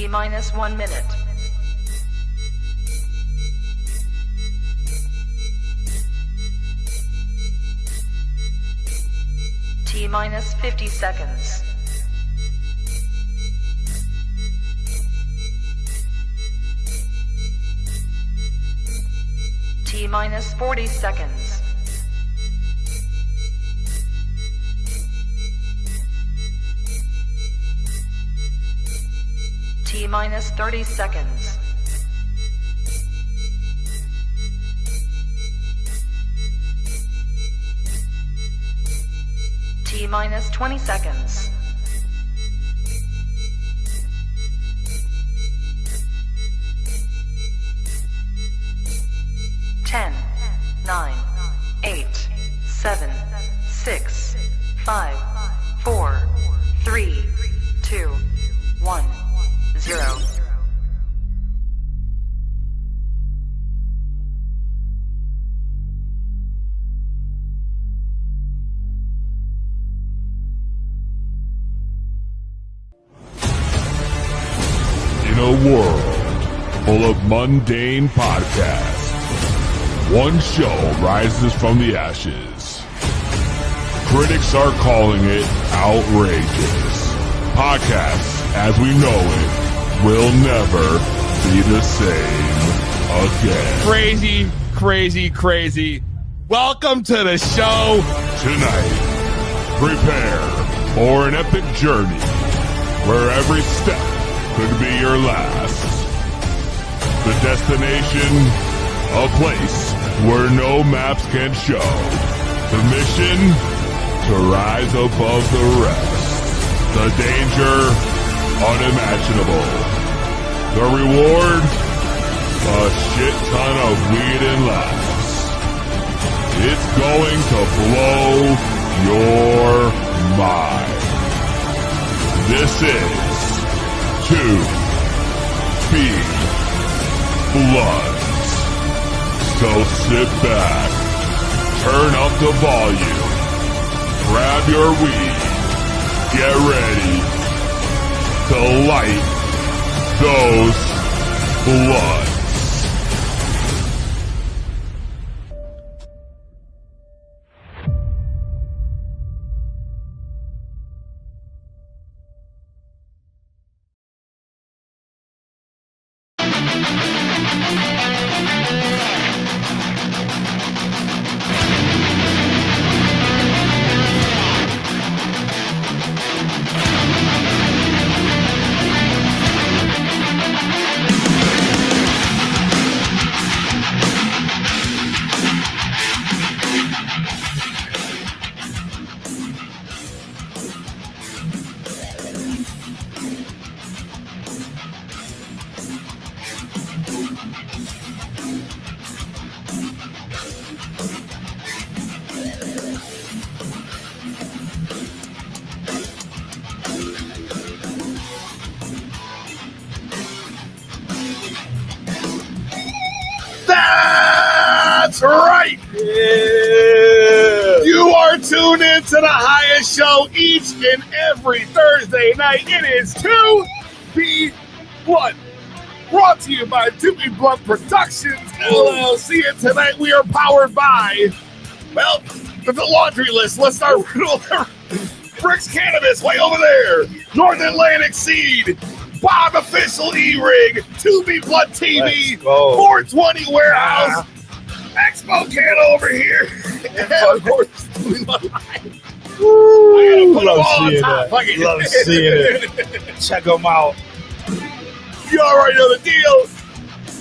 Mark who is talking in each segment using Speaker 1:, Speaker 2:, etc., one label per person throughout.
Speaker 1: T-minus 1 minute. T-minus 50 seconds. T-minus 40 seconds. T-minus 30 seconds. T-minus 20 seconds. Ten, 9, 8, 7, 6, 5, 4, 3, 2, 1, 0.
Speaker 2: In a world full of mundane podcasts, one show rises from the ashes. Critics are calling it outrageous. Podcasts, as we know it, will never be the same again.
Speaker 3: Crazy, crazy, crazy. Welcome to the show.
Speaker 2: Tonight, prepare for an epic journey where every step could be your last. The destination, a place where no maps can show. The mission, to rise above the rest. The danger, unimaginable. The reward, a shit ton of weed and laughs. It's going to blow your mind. This is To Be Blood. So sit back, turn up the volume, grab your weed, get ready to light those bloods.
Speaker 4: That's right! Yeah. You are tuned in to the highest show each and every Thursday night. It is To Be Blood. Brought to you by To Be Blood Productions, LLC. And tonight we are powered by, well, the laundry list. Let's start with Bricks Cannabis way over there. North Atlantic Seed. Bob Official E-Rig, To Be Blood TV, 420 Warehouse, Expo Can over here, and of course, love seeing it.
Speaker 5: Love seeing it. Check them out.
Speaker 4: You already know the deal.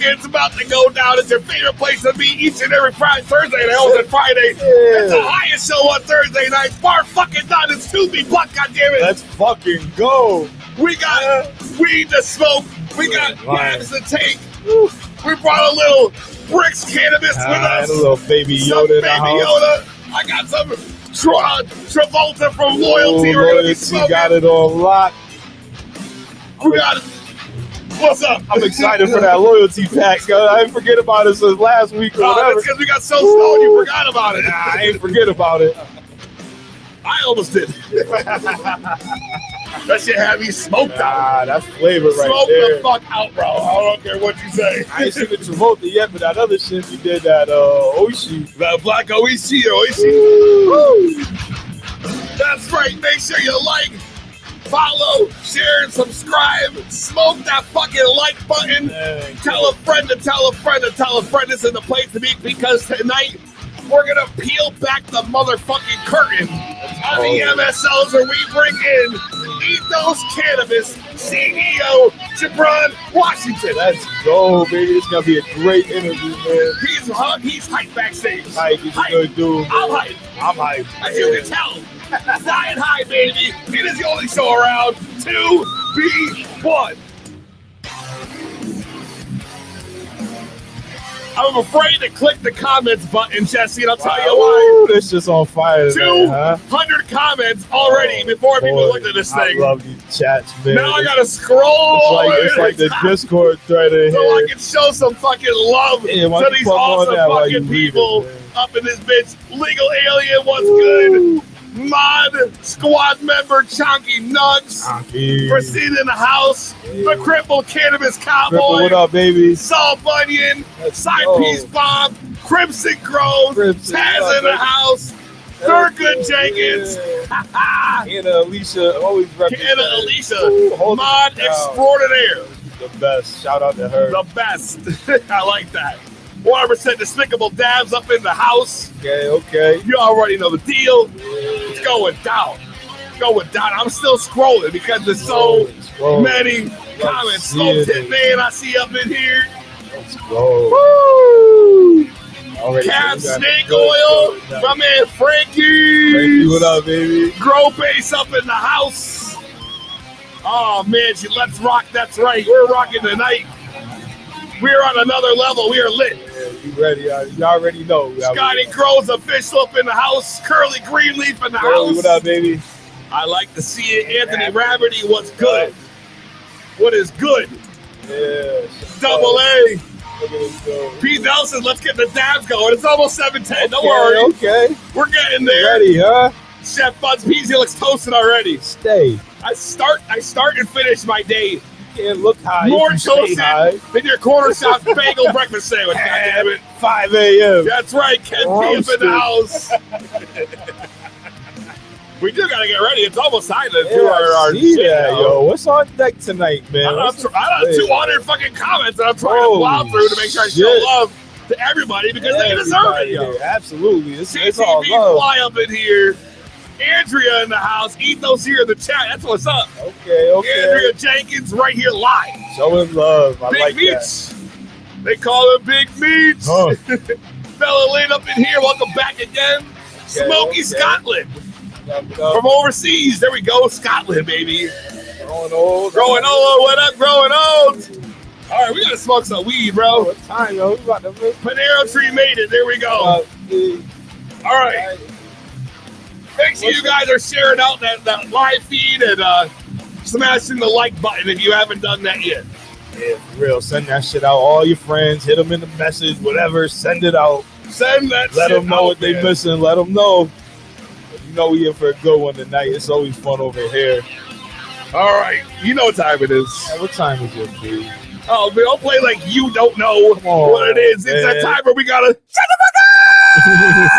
Speaker 4: It's about to go down. It's your favorite place to be each and every Thursday. The hell is it Friday? Yeah. It's the highest show on Thursday night. Bar fucking done. It's To Be Blood, goddammit.
Speaker 5: Let's fucking go.
Speaker 4: We got weed to smoke. We got labs to take. We brought a little Bricks Cannabis with us.
Speaker 5: A little Baby Yoda in the house.
Speaker 4: I got some Travolta from Loyalty. We're gonna be smoking.
Speaker 5: Got it on lock.
Speaker 4: We got it. What's up?
Speaker 5: I'm excited for that loyalty pack. I didn't forget about it since last week or whatever.
Speaker 4: That's because we got so stoned you forgot about it.
Speaker 5: Nah, I ain't forget about it.
Speaker 4: I almost did. That shit had me smoked out.
Speaker 5: That's flavor right
Speaker 4: Smoke
Speaker 5: there.
Speaker 4: the fuck out, bro. I don't care what you say.
Speaker 5: I ain't seen the Travolta yet, but that other shit you did, that Oishi.
Speaker 4: That black Oishi.
Speaker 5: Woo.
Speaker 4: That's right. Make sure you like, follow, share, and subscribe. Smoke that fucking like button.
Speaker 5: Man,
Speaker 4: Tell a friend to tell a friend to tell a friend this is the place to be, because tonight we're going to peel back the motherfucking curtain on the MSLs where we bring in Ethos Cannabis CEO Gibran Washington.
Speaker 5: Let's go, baby. It's going to be a great interview, man.
Speaker 4: He's hyped backstage.
Speaker 5: Hype, he's a good dude.
Speaker 4: I'm hyped.
Speaker 5: I'm hyped.
Speaker 4: As you can tell, flying high, baby. It is the only show around 2B1. I'm afraid to click the comments button, Jesse, and I'll tell you why.
Speaker 5: Ooh, this just on fire today,
Speaker 4: 200 comments already before people look at this thing.
Speaker 5: I love these chats, man.
Speaker 4: Now I gotta scroll.
Speaker 5: It's like the Discord thread in
Speaker 4: so
Speaker 5: here.
Speaker 4: I can show some fucking love to these awesome fucking people up in this bitch. Legal Alien, what's good? Mod squad member Chonky Nugs. Proceed in the house. The Crippled Cannabis Cowboy.
Speaker 5: Cripple, what up, baby?
Speaker 4: Saul Bunyan. Side
Speaker 5: go.
Speaker 4: Piece Bob. Crimson Grove.
Speaker 5: Crimson,
Speaker 4: Taz in the house. Thurgood Jenkins.
Speaker 5: Anna Alicia, always representing.
Speaker 4: Anna Alicia. Mod extraordinaire.
Speaker 5: The best. Shout out to her.
Speaker 4: The best. I like that. 100% Despicable Dabs up in the house.
Speaker 5: Okay.
Speaker 4: You already know the deal. It's going down. I'm still scrolling because there's so many comments. Smoke Tip Man I see up in here.
Speaker 5: Let's go.
Speaker 4: Woo!
Speaker 5: Already
Speaker 4: Cat Snake Oil. My man Frankie.
Speaker 5: Frankie, what up, baby?
Speaker 4: Grow Base up in the house. Oh man, let's rock. That's right. We're rocking tonight. We're on another level. We are lit.
Speaker 5: Yeah, you ready? You already know.
Speaker 4: Scotty Crow's official up in the house. Curly Greenleaf in the house.
Speaker 5: What up, baby?
Speaker 4: I like to see it. Anthony Rafferty, what's good? What is good?
Speaker 5: Yeah.
Speaker 4: Double A.
Speaker 5: Look at this go.
Speaker 4: Pete Nelson, let's get the dabs going. It's almost 7:10. Don't worry.
Speaker 5: Okay.
Speaker 4: We're getting there.
Speaker 5: Ready, huh?
Speaker 4: Chef Buzz Peasy looks toasted already.
Speaker 5: Stay.
Speaker 4: I start and finish my day.
Speaker 5: Can't look high.
Speaker 4: More toasted than your corner shop bagel breakfast sandwich. God damn it.
Speaker 5: 5 a.m.
Speaker 4: That's right. Ken P up in the house. We do gotta get ready. It's almost time to do our
Speaker 5: see
Speaker 4: shit,
Speaker 5: that, yo. What's on deck tonight, man?
Speaker 4: I got 200 fucking comments that I'm trying to plow through to make sure I show love to everybody because they deserve it, yo.
Speaker 5: Absolutely. It's all
Speaker 4: CCB
Speaker 5: love.
Speaker 4: Fly up in here. Andrea in the house. Ethos here in the chat. That's what's up.
Speaker 5: Okay.
Speaker 4: Andrea Jenkins right here live.
Speaker 5: Showing love. I
Speaker 4: Big
Speaker 5: like
Speaker 4: Meats.
Speaker 5: that.
Speaker 4: They call him Big Meats.
Speaker 5: Huh.
Speaker 4: Fella Lynn up in here. Welcome back again. Smoky Scotland. From overseas. There we go. Scotland, baby.
Speaker 5: Growing old.
Speaker 4: Growing old. What up, growing old? All right, we got to smoke some weed, bro.
Speaker 5: What time, yo? We about to miss.
Speaker 4: Panero Tree made it. There we go. All right. Make sure you guys are sharing out that live feed and smashing the like button if you haven't done that yet.
Speaker 5: Yeah, for real. Send that shit out. All your friends, hit them in the message, whatever. Send it out.
Speaker 4: Send that
Speaker 5: Let
Speaker 4: shit
Speaker 5: them know
Speaker 4: out,
Speaker 5: what they
Speaker 4: man.
Speaker 5: missing. Let them know. You know we in for a good one tonight. It's always fun over here.
Speaker 4: All right. You know what time it is.
Speaker 5: Hey, what time is it, dude?
Speaker 4: Oh, man, don't play like you don't know
Speaker 5: on,
Speaker 4: what it is. It's that
Speaker 5: man.
Speaker 4: time where we got to shut the fuck up.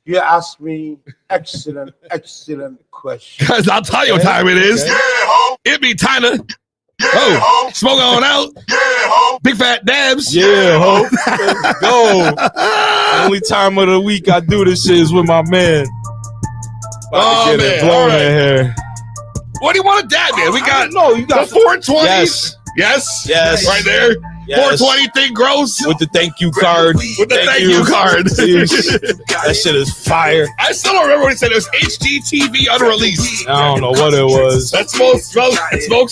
Speaker 6: You asked me excellent question.
Speaker 4: Guys, I'll tell you what time it is. It be time to smoke on out. Big fat dabs.
Speaker 5: Yeah, ho. Let's go. The only time of the week I do this shit is with my man. About to get it blown in here.
Speaker 4: What do you want to dab, man? We got
Speaker 5: you got
Speaker 4: the 420.
Speaker 5: Yes.
Speaker 4: Yes. Right there.
Speaker 5: Yes.
Speaker 4: 420 thing gross.
Speaker 5: With the thank you card.
Speaker 4: With the thank you card.
Speaker 5: That shit is fire.
Speaker 4: I still don't remember what he said. It was HGTV unreleased.
Speaker 5: I don't know what it was.
Speaker 4: That smokes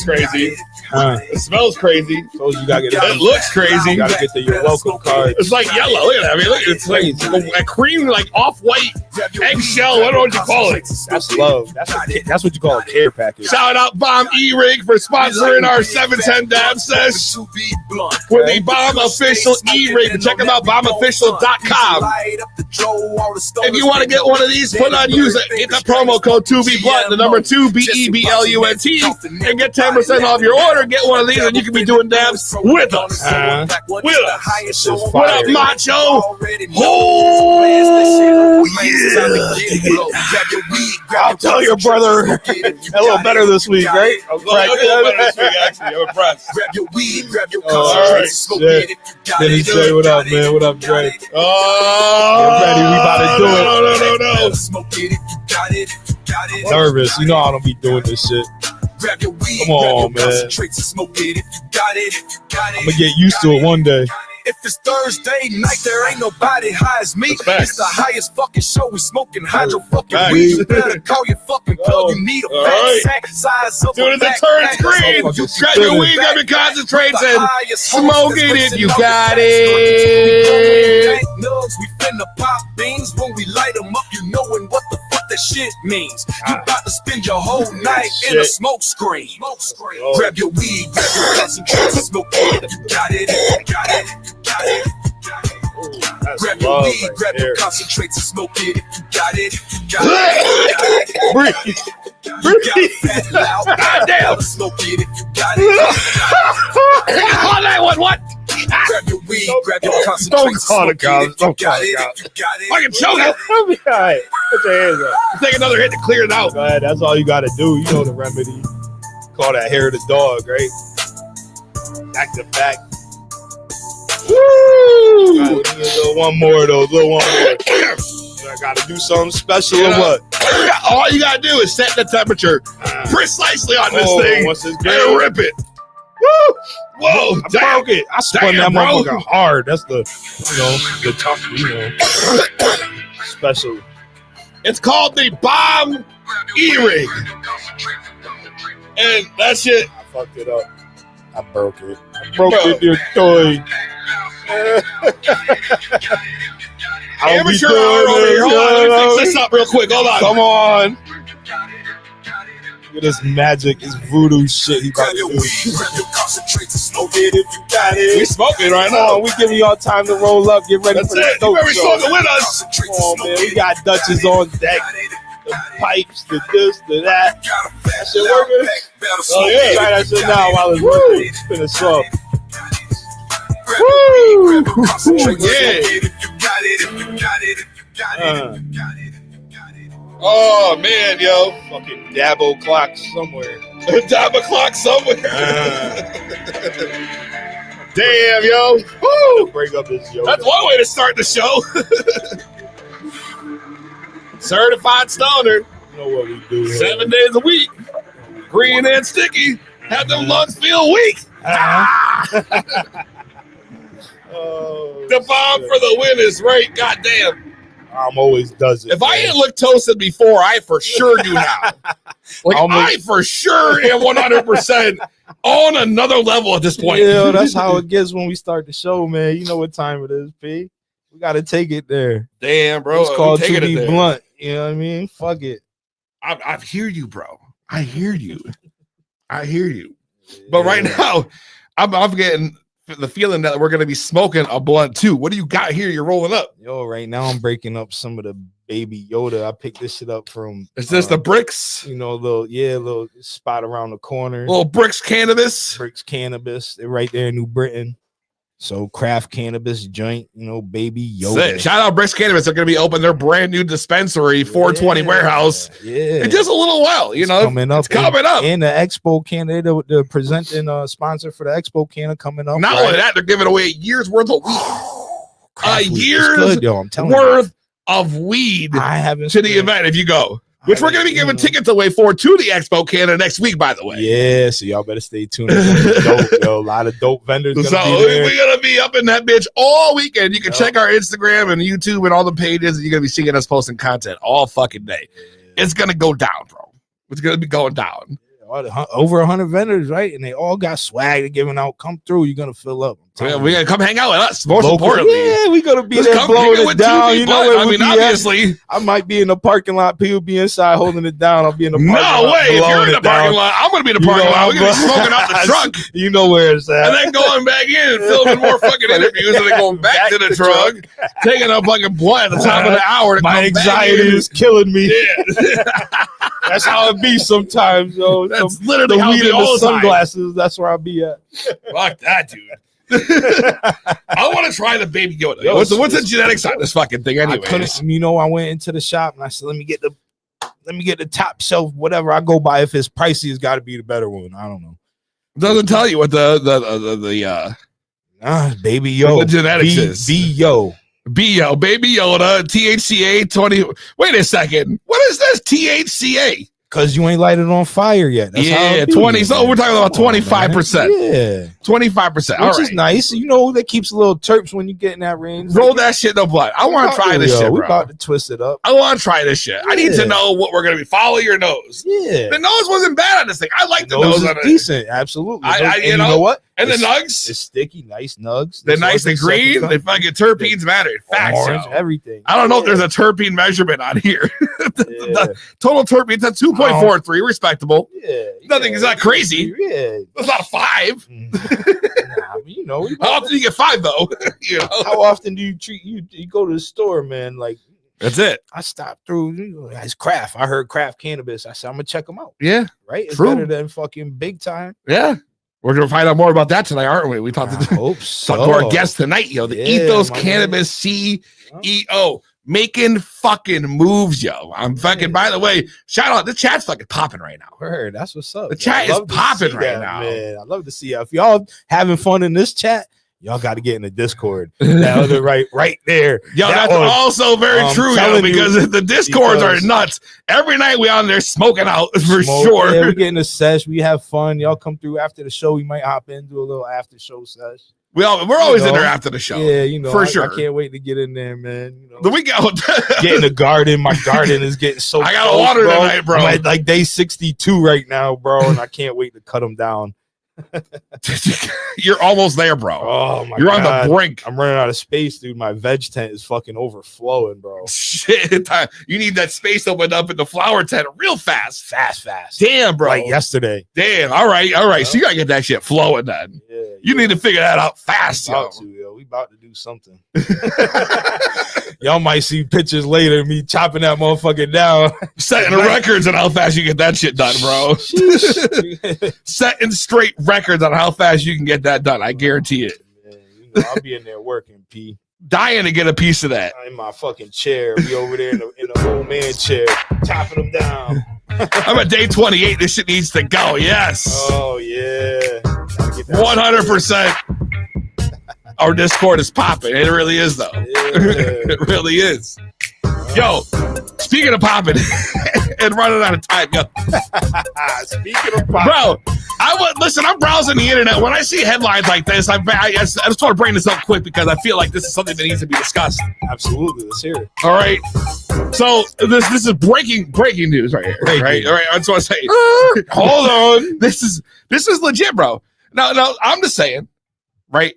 Speaker 4: crazy.
Speaker 3: It smells crazy.
Speaker 5: So you gotta get
Speaker 3: It looks crazy.
Speaker 5: You gotta get the your welcome card.
Speaker 3: It's like yellow. Look at that. I mean, look, it's like a cream, like off-white eggshell. I don't know what you call it.
Speaker 5: That's love. That's what you call a care package.
Speaker 3: Shout out Bomb E-Rig for sponsoring our 710 Dab Sesh with the Bomb Official E-Rig. Check them out, bombofficial.com. If you want to get one of these, put on use it. Get the promo code 2BBlunt, the number 2 BEBLUNT, and get 10% off your order. Get one of these, and you can be doing dabs with us. With us. What up, Macho? Oh, yeah.
Speaker 5: I'll tell your brother a little better this week, right?
Speaker 3: I'm impressed.
Speaker 5: All right, shit. Denny J, what up, man? What up, Dre?
Speaker 3: Oh,
Speaker 5: Get ready, we about to do it.
Speaker 3: No.
Speaker 5: Nervous, you know I don't be doing this shit. Come on, man. I'm gonna get used to it one day.
Speaker 7: If it's Thursday night, there ain't nobody high as me. It's the highest fucking show. We smoking hydro fucking weed. You better call your fucking plug. You need a fat sack size up.
Speaker 3: Soon as it turns green, grab your weed, grab your concentrates, and smoke it if you got it.
Speaker 7: We finna pop beans when we light them up. You knowing what the fuck that shit means. You about to spend your whole night in a smoke screen. Grab your weed, grab your concentrates, and smoke it if you got it. Got it. Grab your weed, grab your concentrates and smoke it if you got it.
Speaker 3: Breathe.
Speaker 7: Goddamn. Smoke it if you got it.
Speaker 3: Call 911.
Speaker 7: Grab your weed, grab your concentrates.
Speaker 3: Don't call the cops. Don't call
Speaker 7: the
Speaker 3: cops.
Speaker 7: cops.
Speaker 3: Fucking choke it.
Speaker 5: I'll be all right. Put your hands up.
Speaker 3: Take another hit to clear it out.
Speaker 5: Go ahead. That's all you gotta do. You know the remedy. Call that hair of the dog, right? Back to back.
Speaker 3: Woo!
Speaker 5: One more though. One more. I gotta do something special or what?
Speaker 3: All you gotta do is set the temperature precisely on this thing
Speaker 5: once it's
Speaker 3: and
Speaker 5: good.
Speaker 3: rip it. Woo! Whoa!
Speaker 5: I broke it. I spun
Speaker 3: Damn,
Speaker 5: that
Speaker 3: bro.
Speaker 5: motherfucker hard. That's the tough, special.
Speaker 3: It's called the Bomb E-Rig, and that shit.
Speaker 5: I fucked it up. I broke it. I broke it, your toy.
Speaker 3: Amateur hour over here. Hold on, let me fix this up real quick. Hold on.
Speaker 5: Come on. Look at this magic, this voodoo shit he about to do.
Speaker 7: Grab your concentrates and smoke it if you got it.
Speaker 3: We smoking right
Speaker 5: Come
Speaker 3: now.
Speaker 5: on, we giving y'all time to roll up, get ready
Speaker 3: That's
Speaker 5: for the
Speaker 3: it. You
Speaker 5: dope
Speaker 3: better be
Speaker 5: show.
Speaker 3: smoking with us.
Speaker 5: Come on, man. We got Dutches on deck. The pipes, the this, the that. That shit working?
Speaker 3: Oh, yeah.
Speaker 5: Try that shit now while it's working. Spin it slow.
Speaker 3: Woo! Oh man, yo.
Speaker 5: Fucking dabo clock somewhere.
Speaker 3: Dab o'clock somewhere. Damn, yo. Woo!
Speaker 5: Break up this yoga.
Speaker 3: That's one way to start the show. Certified stoner.
Speaker 5: You know what we do here.
Speaker 3: 7 days a week. Green and sticky. Have them lungs feel weak.
Speaker 5: Oh,
Speaker 3: The bomb for the win is right. Goddamn.
Speaker 5: I'm always does it.
Speaker 3: If I ain't looked toasted before, I for sure do now. Like I for sure am 100% on another level at this point.
Speaker 5: Yeah, that's how it gets when we start the show, man. You know what time it is, P. We got to take it there.
Speaker 3: Damn, bro.
Speaker 5: It's called
Speaker 3: taking
Speaker 5: To Be
Speaker 3: it there.
Speaker 5: Blunt. You know what I mean? Fuck it.
Speaker 3: I hear you, bro. I hear you. I hear you. But right now, I'm getting the feeling that we're going to be smoking a blunt too. What do you got here? You're rolling up.
Speaker 5: Yo, right now I'm breaking up some of the Baby Yoda. I picked this shit up from.
Speaker 3: Is this the Bricks?
Speaker 5: You know, little spot around the corner.
Speaker 3: Little Bricks Cannabis.
Speaker 5: Bricks Cannabis. They're right there in New Britain. So craft cannabis joint, you know, Baby Yoda.
Speaker 3: Sick. Shout out Bricks Cannabis. They're going to be open their brand new dispensary, 420 warehouse.
Speaker 5: Yeah.
Speaker 3: In just a little while, you know.
Speaker 5: Coming up.
Speaker 3: It's coming up.
Speaker 5: And the Expo Canada, the presenting sponsor for the Expo Canada coming up.
Speaker 3: Not only that, they're giving away a year's worth of weed.
Speaker 5: Craft
Speaker 3: A
Speaker 5: weed is
Speaker 3: year's
Speaker 5: good, yo, I'm telling
Speaker 3: worth of weed
Speaker 5: I haven't
Speaker 3: to the
Speaker 5: spent-
Speaker 3: event if you go. Which we're going to be giving tickets away for to the Expo Canada next week, by the way.
Speaker 5: Yeah, so y'all better stay tuned. Dope, yo. A lot of dope vendors gonna
Speaker 3: So
Speaker 5: be there.
Speaker 3: we're going to be up in that bitch all weekend. You can check our Instagram and YouTube and all the pages, and you're going to be seeing us posting content all fucking day. It's going to go down, bro. It's going to be going down.
Speaker 5: over 100 vendors, right? And they all got swag. They're giving out. Come through. You're gonna fill up.
Speaker 3: We gotta come hang out with us. Most importantly,
Speaker 5: yeah, we gonna be
Speaker 3: Just
Speaker 5: there
Speaker 3: come
Speaker 5: blowing
Speaker 3: hang out
Speaker 5: it
Speaker 3: with
Speaker 5: down.
Speaker 3: 2B
Speaker 5: You know,
Speaker 3: Blunt.
Speaker 5: I mean,
Speaker 3: obviously,
Speaker 5: I might be in the parking lot. People be inside holding it down. I'll be in the parking lot.
Speaker 3: no way. If you're in the
Speaker 5: blowing it
Speaker 3: parking
Speaker 5: down.
Speaker 3: lot, I'm gonna be in the parking lot. We're gonna be smoking out the truck.
Speaker 5: You know where it's at.
Speaker 3: And then going back in and filming more fucking interviews and then going back to the truck, taking a fucking blunt at the top of the hour. To
Speaker 5: My
Speaker 3: come
Speaker 5: anxiety
Speaker 3: back in.
Speaker 5: is killing me.
Speaker 3: Yeah.
Speaker 5: That's how it be sometimes, yo.
Speaker 3: That's
Speaker 5: The
Speaker 3: literally how it
Speaker 5: weed
Speaker 3: be
Speaker 5: and
Speaker 3: all
Speaker 5: the
Speaker 3: the time.
Speaker 5: sunglasses. That's where I'll be at.
Speaker 3: Fuck that, dude. I want to try the baby Yoda.
Speaker 5: Yo,
Speaker 3: What's the
Speaker 5: it's-
Speaker 3: genetics on this fucking thing,
Speaker 5: I
Speaker 3: anyways?
Speaker 5: couldn't, I went into the shop and I said, let me get the top shelf, whatever I go by. If it's pricey, it's got to be the better one. I don't know.
Speaker 3: Doesn't tell you what the
Speaker 5: Baby Yo,
Speaker 3: the genetics is.
Speaker 5: Yo.
Speaker 3: BO, Baby Yoda, THCA 20. Wait a second. What is this THCA?
Speaker 5: Because you ain't lighted on fire yet. That's how
Speaker 3: Yeah,
Speaker 5: it be,
Speaker 3: 20. So
Speaker 5: man.
Speaker 3: we're talking about
Speaker 5: Come on,
Speaker 3: 25%.
Speaker 5: man. Yeah.
Speaker 3: 25%. All
Speaker 5: Which
Speaker 3: right.
Speaker 5: is nice. You know, that keeps a little terps when you get in that range.
Speaker 3: Roll that shit in the blood. I want to try this shit,
Speaker 5: We
Speaker 3: bro.
Speaker 5: about to twist it up.
Speaker 3: I want to try this shit. I need to
Speaker 5: Yeah.
Speaker 3: know what we're going to be. Follow your nose.
Speaker 5: Yeah.
Speaker 3: The nose wasn't bad on this thing. I like the
Speaker 5: Nose
Speaker 3: nose
Speaker 5: is
Speaker 3: on it.
Speaker 5: decent. Absolutely.
Speaker 3: And
Speaker 5: you know what?
Speaker 3: And the
Speaker 5: It's-
Speaker 3: nugs?
Speaker 5: It's sticky, nice nugs.
Speaker 3: They're
Speaker 5: This
Speaker 3: nice and
Speaker 5: wasn't second
Speaker 3: green.
Speaker 5: time.
Speaker 3: They fucking terpenes matter. Facts,
Speaker 5: Orange,
Speaker 3: yo.
Speaker 5: everything.
Speaker 3: I don't know if
Speaker 5: Yeah.
Speaker 3: there's a terpene measurement on here.
Speaker 5: Yeah.
Speaker 3: The total terpenes at 2.43, respectable.
Speaker 5: Yeah,
Speaker 3: Nothing is that crazy.
Speaker 5: Yeah.
Speaker 3: That's not a 5.
Speaker 5: Nah, I mean, you know,
Speaker 3: How often do you get 5 though? You know,
Speaker 5: how often do you go to the store, man? Like,
Speaker 3: that's it.
Speaker 5: I stopped through. It's craft. I heard craft cannabis. I said, I'm gonna check them out.
Speaker 3: Yeah,
Speaker 5: Right? It's
Speaker 3: True.
Speaker 5: better than fucking big time.
Speaker 3: yeah. We're gonna find out more about that tonight, aren't we? We talked
Speaker 5: I
Speaker 3: to
Speaker 5: hope
Speaker 3: talk
Speaker 5: so.
Speaker 3: to our guest tonight, yo, the
Speaker 5: Yeah,
Speaker 3: Ethos
Speaker 5: my
Speaker 3: Cannabis CEO, making fucking moves, yo. I'm fucking. By the way, shout out. The chat's fucking popping right now.
Speaker 5: Word, that's what's up.
Speaker 3: The
Speaker 5: yo.
Speaker 3: chat
Speaker 5: I
Speaker 3: is
Speaker 5: love to
Speaker 3: popping
Speaker 5: see
Speaker 3: right
Speaker 5: that,
Speaker 3: now.
Speaker 5: man. I love to see it. If y'all having fun in this chat, y'all got to get in the Discord. That other right there.
Speaker 3: Yo,
Speaker 5: That
Speaker 3: that's
Speaker 5: one.
Speaker 3: also very
Speaker 5: I'm
Speaker 3: true, yo,
Speaker 5: telling you,
Speaker 3: because the Discords are
Speaker 5: because-
Speaker 3: nuts. Every night we on there smoking out for
Speaker 5: Smoke.
Speaker 3: sure.
Speaker 5: Yeah, we get in the sesh. We have fun. Y'all come through after the show. We might hop in, do a little after show sesh.
Speaker 3: We're always in
Speaker 5: know.
Speaker 3: there after the show.
Speaker 5: Yeah, you know,
Speaker 3: for
Speaker 5: I
Speaker 3: sure.
Speaker 5: I can't wait to get in there, man. You know,
Speaker 3: The weekend.
Speaker 5: get in the garden. My garden is getting so.
Speaker 3: I got
Speaker 5: close,
Speaker 3: water tonight, bro.
Speaker 5: I'm at like day 62 right now, bro, and I can't wait to cut them down.
Speaker 3: You're almost there, bro.
Speaker 5: Oh my
Speaker 3: You're
Speaker 5: god,
Speaker 3: on the brink.
Speaker 5: I'm running out of space, dude. My veg tent is fucking overflowing, bro.
Speaker 3: Shit, you need that space opened up in the flower tent real fast.
Speaker 5: Fast.
Speaker 3: Damn, bro.
Speaker 5: Like yesterday.
Speaker 3: Damn. All right. So you gotta get that shit flowing then.
Speaker 5: Yeah,
Speaker 3: You need to figure that out fast, yo.
Speaker 5: about to, yo. We about to do something. Y'all might see pictures later of me chopping that motherfucker down.
Speaker 3: Setting records on how fast you get that shit done, bro. Setting straight records on how fast you can get that done. I guarantee it.
Speaker 5: Man, you know, I'll be in there working, P.
Speaker 3: Dying to get a piece of that.
Speaker 5: In my fucking chair. Be over there in the old man chair, chopping them down.
Speaker 3: I'm at day 28. This shit needs to go. Yes.
Speaker 5: Oh yeah. Gotta get that
Speaker 3: 100%. Our Discord is popping. It really is, though.
Speaker 5: Yeah.
Speaker 3: It really is. Yo, speaking of popping and running out of time, yo,
Speaker 5: Speaking of pop,
Speaker 3: bro, I'm browsing the internet. When I see headlines like this, I just want to bring this up quick because I feel like this is something that needs to be discussed.
Speaker 5: absolutely. Let's hear it.
Speaker 3: All right. So this is breaking news right here.
Speaker 5: Breaking.
Speaker 3: Right. All right. I just want to say,
Speaker 5: Hold on.
Speaker 3: this is legit, bro. No, I'm just saying, right?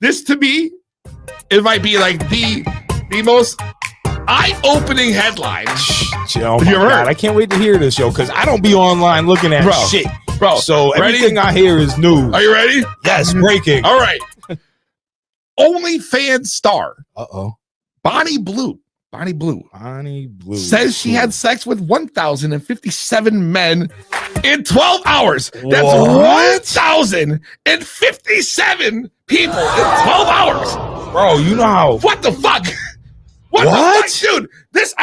Speaker 3: This to me, it might be like the most eye-opening headline.
Speaker 5: Oh my
Speaker 3: You ever
Speaker 5: God,
Speaker 3: heard?
Speaker 5: I can't wait to hear this, yo, because I don't be online looking at
Speaker 3: Bro.
Speaker 5: shit.
Speaker 3: Bro,
Speaker 5: So
Speaker 3: ready?
Speaker 5: everything I hear is news.
Speaker 3: Are you ready?
Speaker 5: Yes, breaking.
Speaker 3: All right. OnlyFans star
Speaker 5: Uh-oh.
Speaker 3: Bonnie Blue
Speaker 5: Bonnie Blue
Speaker 3: says she had sex with 1,057 men in 12 hours. That's
Speaker 5: What?
Speaker 3: 1,057 people in 12 hours.
Speaker 5: Bro, you know how
Speaker 3: What the fuck? What the
Speaker 5: What?
Speaker 3: fuck, dude? This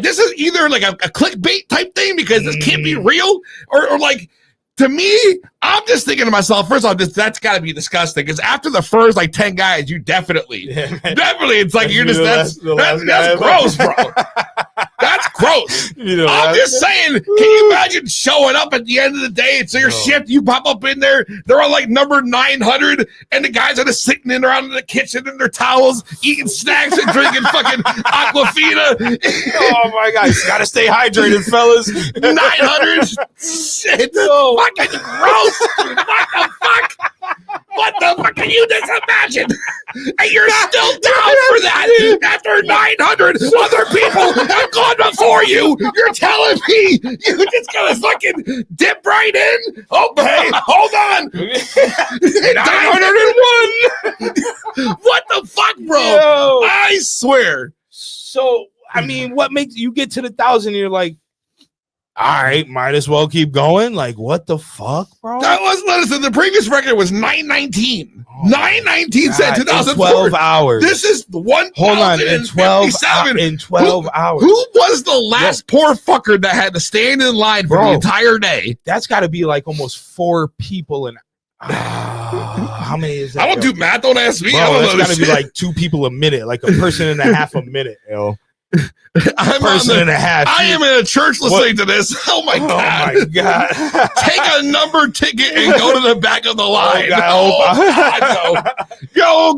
Speaker 3: this is either like a clickbait type thing because this can't be real, or like to me, I'm just thinking to myself, first off, that's got to be disgusting because after the first like 10 guys, you definitely, it's like you're just
Speaker 5: The last guy.
Speaker 3: that's gross, bro. That's gross.
Speaker 5: You know,
Speaker 3: I'm just saying, can you imagine showing up at the end of the day? It's your shift. You pop up in there. They're on like number 900, and the guys are just sitting in around in the kitchen in their towels, eating snacks and drinking fucking Aquafina.
Speaker 5: Oh my God, you gotta stay hydrated, fellas.
Speaker 3: 900. Shit, fucking gross. What the fuck? What the fuck can you just imagine? And you're still down for that after 900 other people have gone before you. You're telling me you just gotta fucking dip right in? Okay, hold on. 901. What the fuck, bro?
Speaker 5: Yo.
Speaker 3: I swear.
Speaker 5: So, I mean, what makes you get to the 1,000 and you're like, all right, might as well keep going? Like, what the fuck, bro?
Speaker 3: That was, listen, the previous record was 919. 919 said 2004.
Speaker 5: 12 hours.
Speaker 3: This is 1,057.
Speaker 5: Hold on, in 12 hours.
Speaker 3: Who was the last poor fucker that had to stand in line for the entire day?
Speaker 5: That's got to be like almost 4 people and how many is that?
Speaker 3: I don't do math. Don't ask me.
Speaker 5: Bro,
Speaker 3: I don't
Speaker 5: that's
Speaker 3: know.
Speaker 5: got to be like 2 people a minute, like a person and a half a minute, yo.
Speaker 3: I'm
Speaker 5: and a half.
Speaker 3: I am in a church listening to this. Oh my god!
Speaker 5: Oh my god!
Speaker 3: Take a number ticket and go to the back of the line. Oh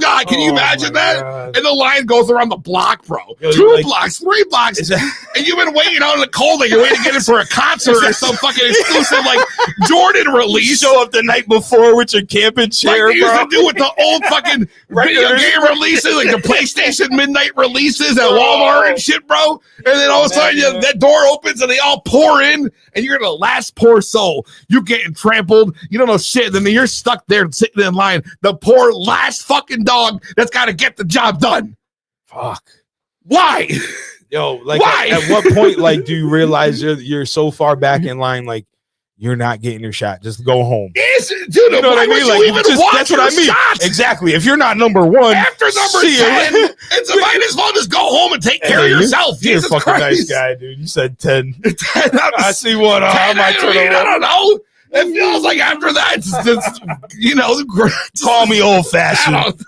Speaker 3: god! Can you imagine that?
Speaker 5: God.
Speaker 3: And the line goes around the block, bro.
Speaker 5: Yo,
Speaker 3: 2
Speaker 5: like,
Speaker 3: blocks, 3 blocks, and you've been waiting out in the cold. Like you're waiting to get in for a concert or some fucking exclusive like Jordan release.
Speaker 5: You show up the night before with your camping chair,
Speaker 3: like they used
Speaker 5: bro.
Speaker 3: to do with the old fucking video game releases, like the PlayStation midnight releases at Walmart and shit, bro. And then all of a sudden that door opens and they all pour in, and you're the last poor soul. You're getting trampled. You don't know shit. Then you're stuck there sitting in line. The poor last fucking dog that's got to get the job done.
Speaker 5: Fuck.
Speaker 3: Why?
Speaker 5: Yo, like
Speaker 3: why?
Speaker 5: At what point, like, do you realize you're so far back in line, like you're not getting your shot? Just go home.
Speaker 3: Dude,
Speaker 5: you know what I mean? Like,
Speaker 3: that's what I mean. Shots?
Speaker 5: Exactly. If you're not number 1,
Speaker 3: after number 10, it's a might as well just go home and take care of yourself.
Speaker 5: You're
Speaker 3: Jesus
Speaker 5: a fucking
Speaker 3: Christ.
Speaker 5: nice guy, dude. You said 10.
Speaker 3: 10
Speaker 5: I see one. I might turn around.
Speaker 3: I don't know. It feels like after that, it's you know,
Speaker 5: call me old fashioned.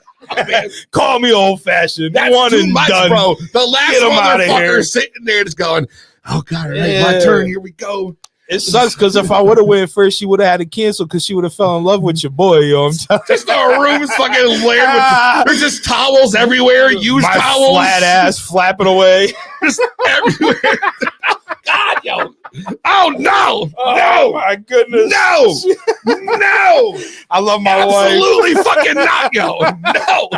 Speaker 5: Call me old fashioned.
Speaker 3: That's
Speaker 5: one
Speaker 3: too
Speaker 5: and
Speaker 3: much,
Speaker 5: done,
Speaker 3: bro. The last motherfucker sitting there just going, "Oh God, all right, my turn. Here we go."
Speaker 5: It sucks because if I would have went first, she would have had to cancel because she would have fell in love with your boy. Yo, I'm telling you.
Speaker 3: Just the room's fucking layered with there's just towels everywhere, used
Speaker 5: my
Speaker 3: towels,
Speaker 5: flat ass flapping away,
Speaker 3: just everywhere. God, yo. Oh no!
Speaker 5: Oh,
Speaker 3: no!
Speaker 5: My goodness!
Speaker 3: No! No!
Speaker 5: I love my
Speaker 3: Absolutely
Speaker 5: wife.
Speaker 3: fucking not, yo! No!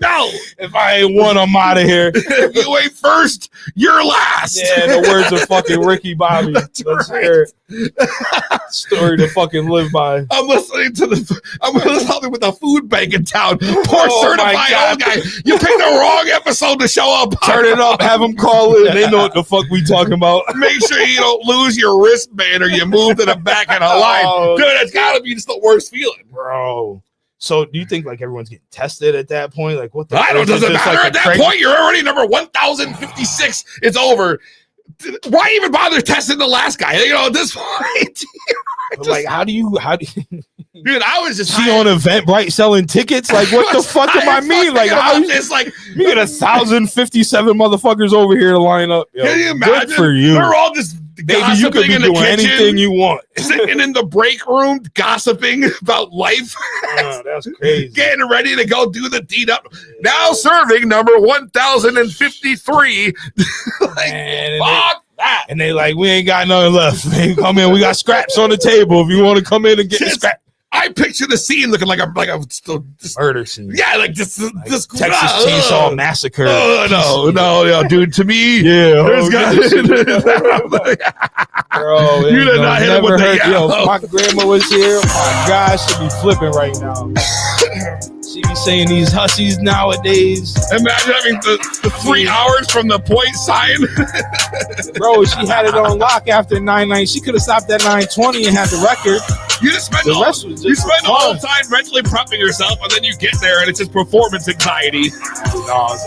Speaker 3: No!
Speaker 5: If I ain't one, I'm out of here.
Speaker 3: If you ain't first, you're last.
Speaker 5: Yeah, the words of fucking Ricky Bobby.
Speaker 3: That's
Speaker 5: Let's
Speaker 3: right.
Speaker 5: hear it. Story to fucking live by.
Speaker 3: I'm listening with a food bank in town. Poor certified old guy. You picked the wrong episode to show up.
Speaker 5: Turn it up, have them call in. They know what the fuck we talking about.
Speaker 3: Make sure you don't lose your wristband or you move to the back of the line.
Speaker 5: Oh,
Speaker 3: Dude, it's got to be just the worst feeling.
Speaker 5: Bro. So do you think like everyone's getting tested at that point? Like what the
Speaker 3: I don't, doesn't matter
Speaker 5: like
Speaker 3: at that point. You're already number 1,056. It's over. Why even bother testing the last guy? You know, at this point.
Speaker 5: Like how do you
Speaker 3: Dude, I was just
Speaker 5: she on Eventbrite selling tickets? Like what the fuck am I mean? Like how
Speaker 3: it's like
Speaker 5: you get 1,057 motherfuckers over here to line up. Yo,
Speaker 3: can you imagine?
Speaker 5: Good for you.
Speaker 3: They're all just
Speaker 5: baby, you could be
Speaker 3: in the
Speaker 5: doing
Speaker 3: kitchen,
Speaker 5: anything you want.
Speaker 3: sitting in the break room, gossiping about life.
Speaker 5: That's crazy.
Speaker 3: Getting ready to go do the deed up. Now serving number 1,053.
Speaker 5: Man,
Speaker 3: Fuck that.
Speaker 5: And they like, we ain't got nothing left. Man, come in, we got scraps on the table if you want to come in and get the scrap.
Speaker 3: I picture the scene looking like a
Speaker 5: murder scene.
Speaker 3: Yeah, like this
Speaker 5: Texas Chainsaw Massacre.
Speaker 3: Oh no, dude. To me,
Speaker 5: yeah,
Speaker 3: there's
Speaker 5: bro,
Speaker 3: you did not hit him with the
Speaker 5: yo. If my grandma was here, my gosh, she'd be flipping right now. She be saying these hussies nowadays.
Speaker 3: Imagine having the 3 hours from the point sign.
Speaker 5: Bro, she had it on lock after 9:9. She could have stopped at 9:20 and had the record.
Speaker 3: You just spend the whole time mentally prepping yourself, and then you get there, and it's just performance anxiety.
Speaker 5: No,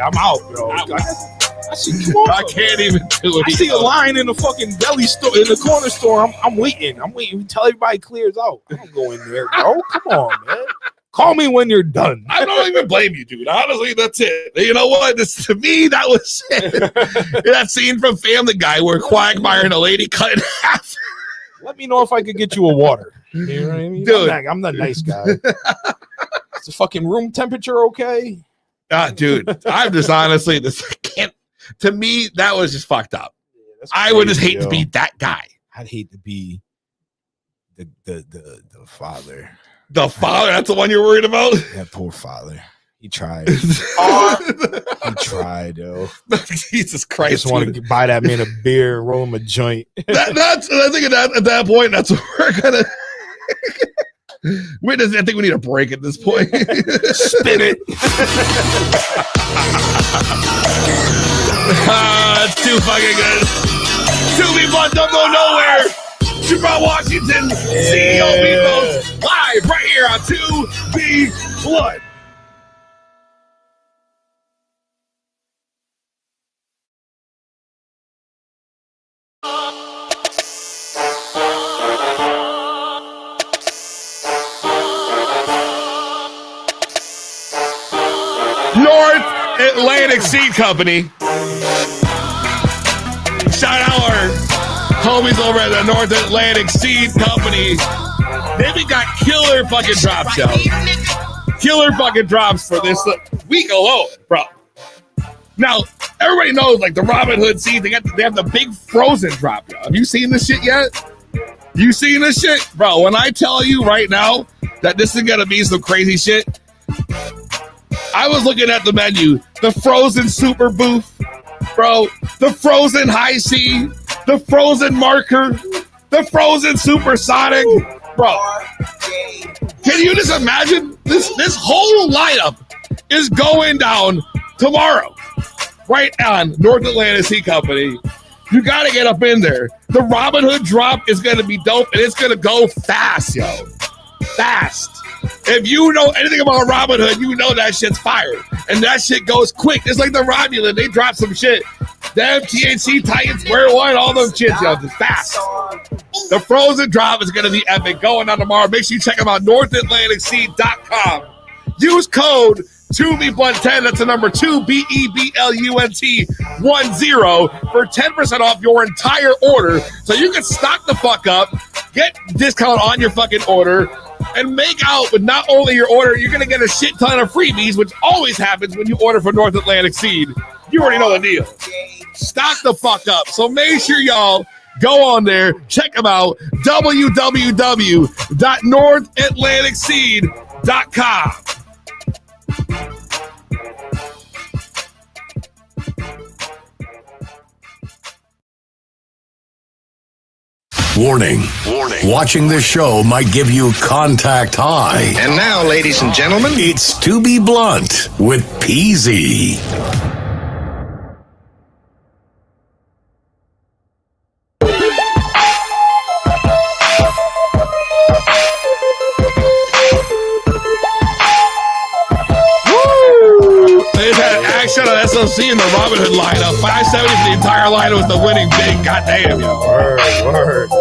Speaker 5: I'm out, bro. I
Speaker 3: can't even do it.
Speaker 5: I see a line in the fucking deli store, in the corner store. I'm waiting. I'm waiting until everybody clears out. I don't go in there, bro. Come on, man. Call me when you're done.
Speaker 3: I don't even blame you, dude. Honestly, that's it. You know what? To me, that was it. That scene from Family Guy where Quagmire and a lady cut in half.
Speaker 5: Let me know if I could get you a water. You know what I mean?
Speaker 3: Dude.
Speaker 5: I'm the nice guy. Is the fucking room temperature okay?
Speaker 3: Dude, I'm just honestly, to me, that was just fucked up.
Speaker 5: Yeah,
Speaker 3: I would just hate to be that guy.
Speaker 5: I'd hate to be the father.
Speaker 3: The father, that's the one you're worried about?
Speaker 5: That poor father. He tried. He tried, yo.
Speaker 3: Jesus
Speaker 5: I
Speaker 3: Christ.
Speaker 5: just want to buy that man a beer, roll him a joint.
Speaker 3: That's I think at that point, that's what we're gonna I think we need a break at this point.
Speaker 5: Spin it.
Speaker 3: That's too fucking good. Two Me Blunt, don't go nowhere. Gibran Washington, CEO of Ethos, live right here on 2B Blood. North Atlantic Seed Company. Shout out our homies over at the North Atlantic Seed Company. They've got killer fucking drops, yo. Killer fucking drops for this week alone, bro. Now, everybody knows, like, the Robin Hood seeds, they have the big frozen drop, yo. Have you seen this shit yet? You seen this shit? Bro, when I tell you right now that this is gonna be some crazy shit, I was looking at the menu. The frozen super booth, bro. The frozen high C. The frozen marker. The frozen supersonic. Bro, can you just imagine? This whole lineup is going down tomorrow. Right on North Atlantic Seed Company. You got to get up in there. The Robin Hood drop is going to be dope, and it's going to go fast, yo. Fast. If you know anything about Robin Hood, you know that shit's fire. And that shit goes quick. It's like the Romulan. They drop some shit. Them THC Titans, Square One, all those shits, yo, just fast. The frozen drop is going to be epic. Going on tomorrow. Make sure you check them out. NorthAtlanticSeed.com. Use code 2BBlunt10. That's the number 2BEBLUNT10 for 10% off your entire order. So you can stock the fuck up, get discount on your fucking order, and make out with not only your order, you're going to get a shit ton of freebies, which always happens when you order from North Atlantic Seed. You already know the deal. Stock the fuck up. So make sure y'all go on there, check them out, www.northatlanticseed.com.
Speaker 8: Warning. Watching this show might give you contact high.
Speaker 9: And now, ladies and gentlemen,
Speaker 8: It's To Be Blunt with PZ.
Speaker 3: They've had action on SOC in the Robin Hood lineup. 570 for the entire lineup was the winning big. Goddamn, yo.
Speaker 5: Word.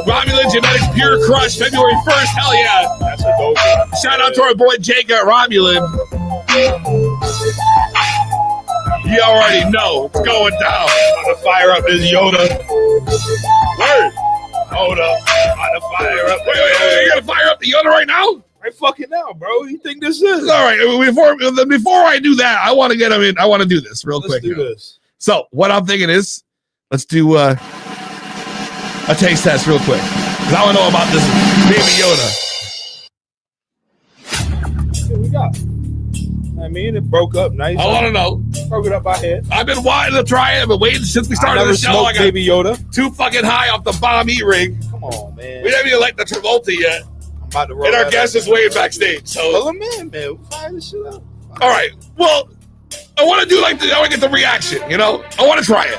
Speaker 3: Romulan Genetics Pure Crush, February 1st. Hell yeah.
Speaker 5: That's a dope one.
Speaker 3: Shout out to our boy Jake at Romulan. You already know it's going down.
Speaker 5: I'm gonna fire up this Yoda.
Speaker 3: Word. Hold up. On the fire up. Wait. You gotta fire up the Yoda right now?
Speaker 5: Right fucking now, bro. You think this is?
Speaker 3: All right. Before I do that, I want to get him in. I want to do this real quick.
Speaker 5: Let's do this.
Speaker 3: So what I'm thinking is, let's do a taste test real quick. Because I want to know about this Baby Yoda.
Speaker 5: What we got? I mean, it broke up nice.
Speaker 3: I want to know.
Speaker 5: Broke it up by head.
Speaker 3: I've been wanting to try it. I've been waiting since we started the show. I got
Speaker 5: Baby Yoda.
Speaker 3: too fucking high off the bomb eat ring.
Speaker 5: Come on, man.
Speaker 3: We haven't even like the Travolta yet.
Speaker 5: I'm about to roll.
Speaker 3: And our guest is waiting backstage. So,
Speaker 5: Pull him in, man. We'll fire this shit up.
Speaker 3: all right. Well, I want to do I want to get the reaction, you know? I want to try it.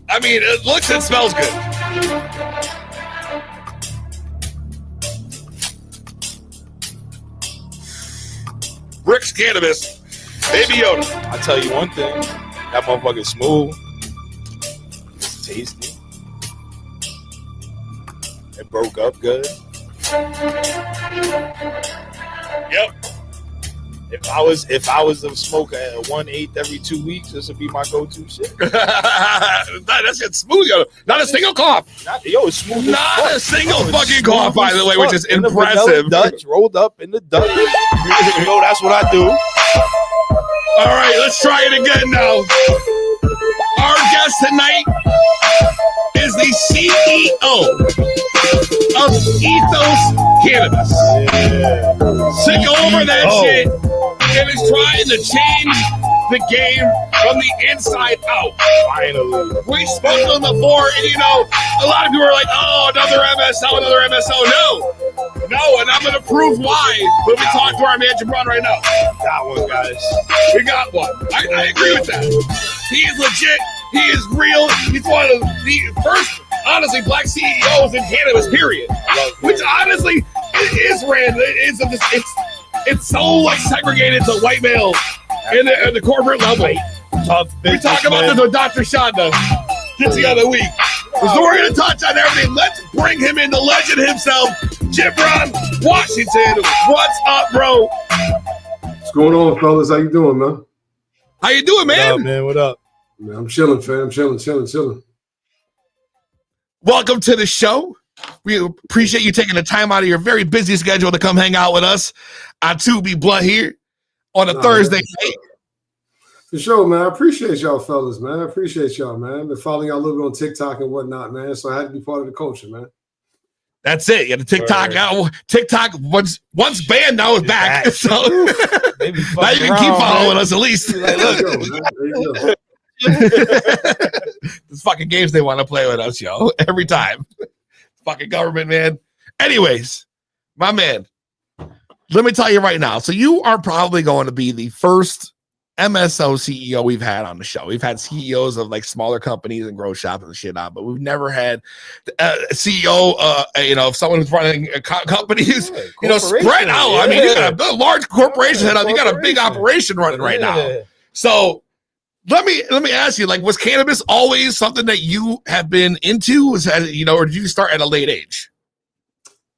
Speaker 3: I mean, it looks and smells good. Rick's Cannabis, Baby Yoda.
Speaker 5: I'll tell you one thing. That motherfucker's smooth. It's tasty. It broke up good.
Speaker 3: Yep.
Speaker 5: If I was to smoke at 1/8 every 2 weeks, this would be my go-to shit.
Speaker 3: That's it smooth, yo. Not a single cough.
Speaker 5: It's smooth.
Speaker 3: Not a single fucking
Speaker 5: smooth
Speaker 3: cough, by
Speaker 5: as
Speaker 3: the way,
Speaker 5: fuck.
Speaker 3: which is
Speaker 5: In the
Speaker 3: impressive.
Speaker 5: vanilla Dutch rolled up in the Dutch. That's what I do.
Speaker 3: All right, let's try it again now. Our guest tonight is the CEO of Ethos Cannabis. Sick over that shit and is trying to change the game from the inside out.
Speaker 5: Finally.
Speaker 3: We spoke to him before, and a lot of people are like, oh, another MSO. No, and I'm going to prove why when we talk to our man Gibran right now.
Speaker 5: Got one, guys.
Speaker 3: We got one. I agree with that. He is legit. He is real. He's one of the first, honestly, black CEOs in cannabis, period. Which, honestly, is random. It's so, like, segregated to white male in the corporate level. We talk about this with Dr. Shonda just the other week. So we're going to touch on everything. Let's bring him in, the legend himself, Gibran Washington. What's up, bro?
Speaker 9: What's going on, fellas? How you doing, man?
Speaker 3: How you doing, man?
Speaker 5: What up, man? What up?
Speaker 9: Man, I'm chilling, fam. Chilling.
Speaker 3: Welcome to the show. We appreciate you taking the time out of your very busy schedule to come hang out with us on 2B Blunt here on a Thursday night.
Speaker 9: For sure, man. I appreciate y'all, fellas, man. I appreciate y'all, man. I've been following y'all a little bit on TikTok and whatnot, man. So I had to be part of the culture, man.
Speaker 3: That's it. You got the TikTok out. TikTok once banned, now it's back. So now you can keep following us at least.
Speaker 9: Like, look.
Speaker 3: These fucking games they want to play with us, yo. Every time. Fucking government, man. Anyways, my man, let me tell you right now. So you are probably going to be the first MSO CEO we've had on the show. We've had CEOs of like smaller companies and grow shops and shit on, but we've never had a CEO, of someone who's running companies, spread out. Yeah. I mean, you got a large corporation head up. You got a big operation running right now. So let me ask you, like, was cannabis always something that you have been into? Or did you start at a late age?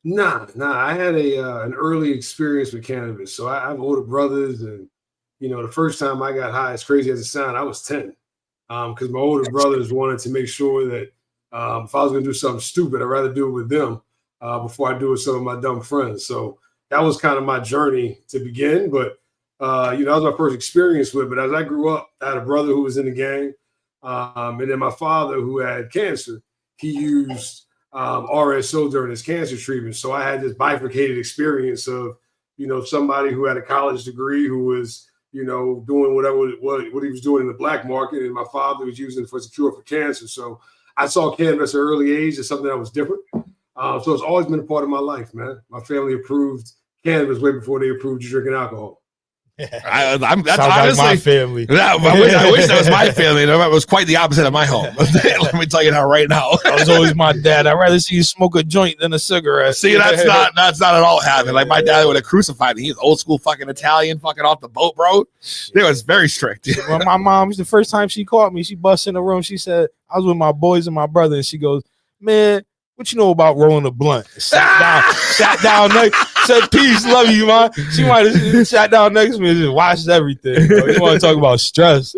Speaker 9: Nah. I had an early experience with cannabis. So I have older brothers, and the first time I got high, as crazy as it sounds, I was 10. Because my older brothers wanted to make sure that if I was going to do something stupid, I'd rather do it with them before I do it with some of my dumb friends. So that was kind of my journey to begin. But that was my first experience with it. But as I grew up, I had a brother who was in the gang. And then my father, who had cancer, he used RSO during his cancer treatment. So I had this bifurcated experience of, somebody who had a college degree who was, doing what he was doing in the black market. And my father was using it for cure for cancer. So I saw cannabis at an early age as something that was different. So it's always been a part of my life, man. My family approved cannabis way before they approved you drinking alcohol.
Speaker 3: That's
Speaker 5: Sounds
Speaker 3: honestly
Speaker 5: like my family.
Speaker 3: Yeah, I wish that was my family. It was quite the opposite of my home. Let me tell you that right now.
Speaker 5: That was always my dad. I'd rather see you smoke a joint than a cigarette.
Speaker 3: See, that's not at all happening. Like, my dad would have crucified me. He's old school fucking Italian, fucking off the boat, bro. It was very strict.
Speaker 5: When my mom, the first time she caught me, she bust in the room. She said, I was with my boys and my brother, and she goes, man, what you know about rolling a blunt? Sat down next, said, peace, love you, man. She might have sat down next to me and just watched everything. Bro. You want to talk about stress?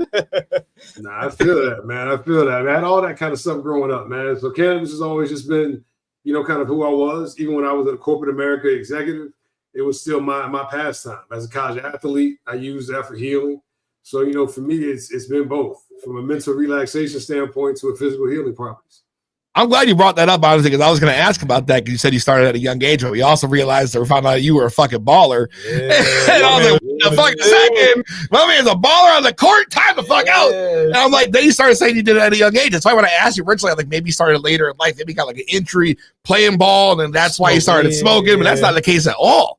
Speaker 9: Nah, I feel that, man. I had all that kind of stuff growing up, man. So cannabis has always just been, kind of who I was. Even when I was a corporate America executive, it was still my pastime. As a college athlete, I used that for healing. So, for me, it's been both, from a mental relaxation standpoint to a physical healing properties.
Speaker 3: I'm glad you brought that up, honestly, because I was going to ask about that, because you said you started at a young age, but we also realized or found out you were a fucking baller. Yeah, and I was like, the fucking second, my man's a baller on the court, time the fuck out. And I'm like, then you started saying you did it at a young age. That's why when I asked you originally, I like, maybe you started later in life, maybe you got like an entry playing ball, and that's why you started smoking, but that's not the case at all.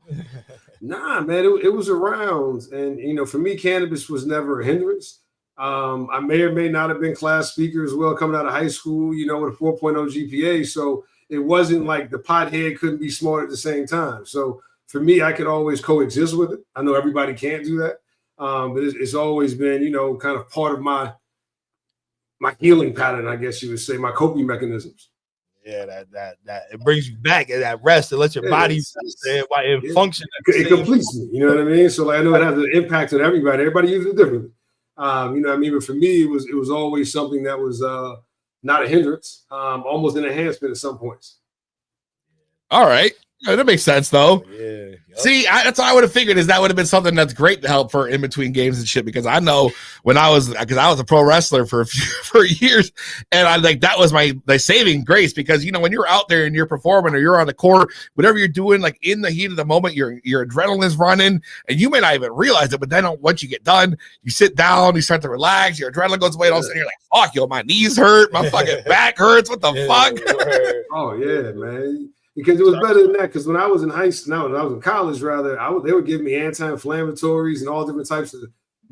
Speaker 9: Nah, man, it was around. And, for me, cannabis was never a hindrance. I may or may not have been class speaker as well coming out of high school, with a 4.0 GPA. So it wasn't like the pothead couldn't be smart at the same time. So for me, I could always coexist with it. I know everybody can't do that. But it's always been, kind of part of my healing pattern, I guess you would say, my coping mechanisms.
Speaker 5: Yeah, that it brings you back and that rest. It lets your body function.
Speaker 9: It completes me. You know what I mean? So like, I know it has an impact on everybody. Everybody uses it differently. You know what I mean? But for me, it was always something that was not a hindrance, almost an enhancement at some points.
Speaker 3: All right. Yeah, that makes sense, though.
Speaker 5: Yeah.
Speaker 3: See, that's what I would have figured is that would have been something that's great to help for in between games and shit. Because I know when I was a pro wrestler for years, and I like that was my saving grace. Because you know when you're out there and you're performing or you're on the court, whatever you're doing, like in the heat of the moment, your adrenaline's running, and you may not even realize it. But then once you get done, you sit down, you start to relax, your adrenaline goes away, and all of a sudden you're like, "Fuck, yo, my knees hurt, my fucking back hurts. What the fuck?"
Speaker 9: Oh yeah, man. Because it was better than that. Because when I was in high school, when I was in college, rather, they would give me anti-inflammatories and all different types of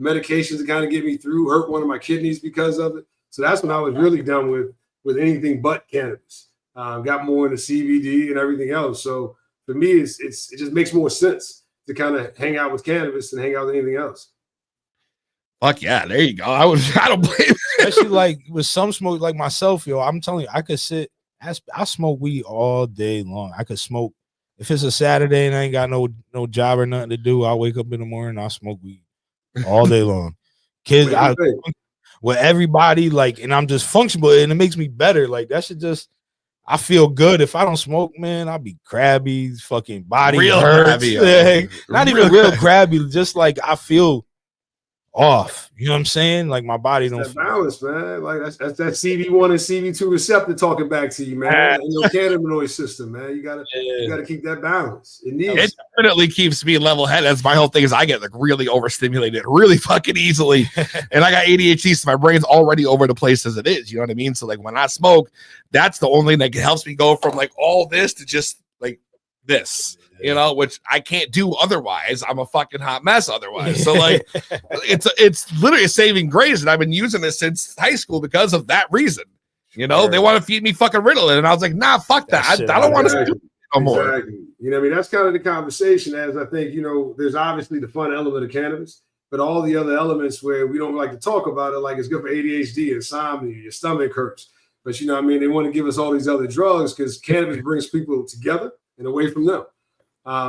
Speaker 9: medications to kind of get me through. Hurt one of my kidneys because of it. So that's when I was really done with anything but cannabis. Got more into CBD and everything else. So for me, it just makes more sense to kind of hang out with cannabis than hang out with anything else.
Speaker 3: Fuck yeah, there you go. I don't blame you.
Speaker 5: Especially like with some smoke, like myself, yo. I'm telling you, I could sit. I smoke weed all day long. I could smoke if it's a Saturday and I ain't got no job or nothing to do. I'll wake up in the morning. I'll smoke weed all day long. Kids, with everybody, like, and I'm just functional, and it makes me better. Like that should just. I feel good if I don't smoke, man. I'll be crabby, fucking body
Speaker 3: real
Speaker 5: hurts.
Speaker 3: crabby,
Speaker 5: not even real crabby, just like I feel off. You know what I'm saying? Like my body don't
Speaker 9: feel balance, man. Like that's that CV1 and CV2 receptor talking back to you, man. In your cannabinoid system, man. You gotta keep that balance. It
Speaker 3: definitely keeps me level headed. That's my whole thing. Is I get like really overstimulated, really fucking easily, and I got ADHD, so my brain's already over the place as it is. You know what I mean? So like when I smoke, that's the only thing that helps me go from like all this to just like this. You know, which I can't do otherwise. I'm a fucking hot mess otherwise. So like, it's literally a saving grace, and I've been using this since high school because of that reason. You know, they want to feed me fucking Ritalin, and I was like, nah, fuck that. I don't want to do it no more.
Speaker 9: Exactly. You know, what I mean, that's kind of the conversation. As I think, you know, there's obviously the fun element of cannabis, but all the other elements where we don't like to talk about it, like it's good for ADHD, insomnia, your stomach hurts. But you know, what I mean, they want to give us all these other drugs because cannabis brings people together and away from them.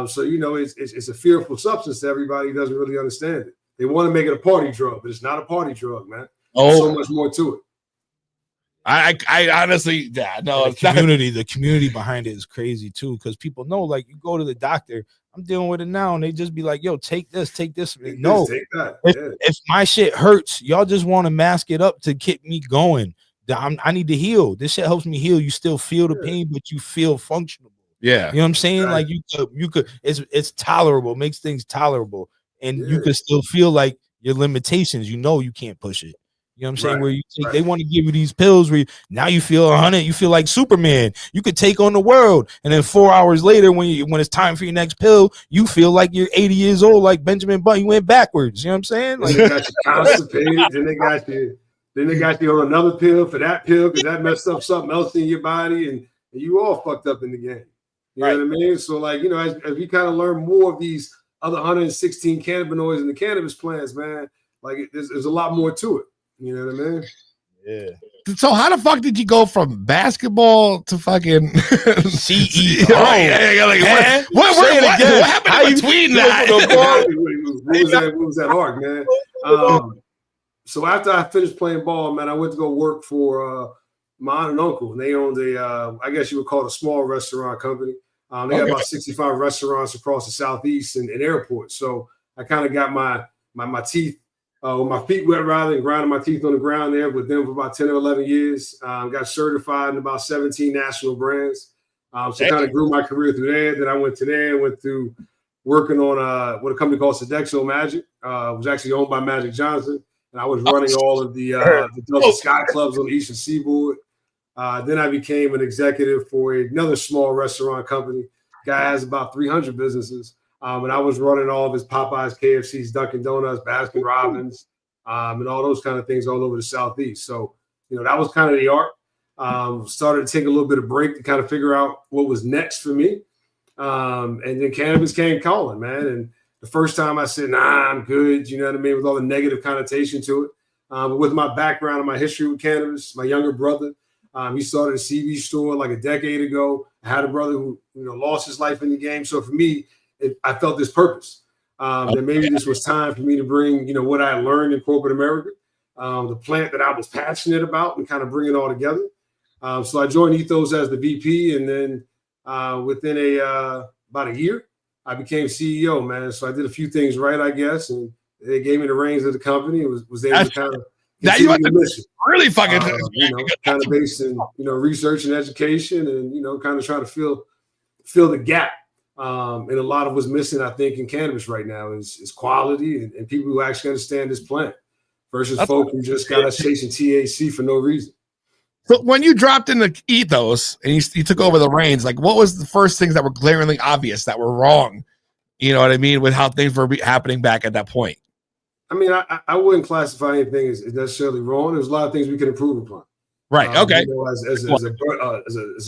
Speaker 9: So, you know, it's a fearful substance to everybody who doesn't really understand it. They want to make it a party drug, but it's not a party drug, man. There's so much more to it.
Speaker 3: I honestly, yeah, no.
Speaker 5: The community behind it is crazy too, because people know, like, you go to the doctor, I'm dealing with it now, and they just be like, yo, take this. Take no,
Speaker 9: take that.
Speaker 5: If my shit hurts, y'all just want to mask it up to keep me going. I need to heal. This shit helps me heal. You still feel the pain, but you feel functional.
Speaker 3: Yeah,
Speaker 5: you know what I'm saying? Like you could, it's tolerable, makes things tolerable, and you could still feel like your limitations. You know, you can't push it. You know what I'm saying? Where you take, they want to give you these pills where now you feel 100, you feel like Superman. You could take on the world, and then 4 hours later, when it's time for your next pill, you feel like you're 80 years old, like Benjamin Button. You went backwards. You know what I'm saying? Like
Speaker 9: they got you constipated, then they got you on another pill for that pill because that messed up something else in your body, and you all fucked up in the game. You know what I mean? So, like, you know, as we kind of learn more of these other 116 cannabinoids in the cannabis plants, man, like there's a lot more to it. You know what I mean?
Speaker 5: Yeah.
Speaker 3: So how the fuck did you go from basketball to fucking
Speaker 5: CEO?
Speaker 3: What happened in between that?
Speaker 9: What was that hard, man? So after I finished playing ball, man, I went to go work for my aunt and uncle, and they owned I guess you would call it a small restaurant company. They had about 65 restaurants across the Southeast and airports. So I kind of got my teeth, my feet wet rather, and grinding my teeth on the ground there with them for about 10 or 11 years. Got certified in about 17 national brands. So kind of grew my career through there. Then I went through working on what a company called Sodexo Magic. It was actually owned by Magic Johnson. And I was running all of the Delta Sky Clubs on the Eastern Seaboard. Then I became an executive for another small restaurant company. Guy has about 300 businesses. And I was running all of his Popeyes, KFCs, Dunkin' Donuts, Baskin Robbins, and all those kind of things all over the Southeast. So, you know, that was kind of the art. Started to take a little bit of break to kind of figure out what was next for me. And then cannabis came calling, man. And the first time I said, nah, I'm good. You know what I mean? With all the negative connotation to it. But with my background and my history with cannabis, my younger brother, He started a CB store like a decade ago. I had a brother who lost his life in the game. So for me, I felt this purpose. That maybe this was time for me to bring what I learned in corporate America, the plant that I was passionate about, and kind of bring it all together. So I joined Ethos as the VP, and then within about a year, I became CEO, man. So I did a few things right, I guess, and they gave me the reins of the company. It was able to kind of
Speaker 3: that you have to
Speaker 9: mission.
Speaker 3: really fucking
Speaker 9: kind of based in research and education, and kind of try to fill the gap. And a lot of what's missing, I think, in cannabis right now is quality and people who actually understand this plant versus folk who just got us chasing THC for no reason.
Speaker 3: So when you dropped into Ethos and you took over the reins, like what was the first things that were glaringly obvious that were wrong? You know what I mean? With how things were happening back at that point.
Speaker 9: I mean, I wouldn't classify anything as necessarily wrong. There's a lot of things we can improve upon.
Speaker 3: Right. Okay.
Speaker 9: As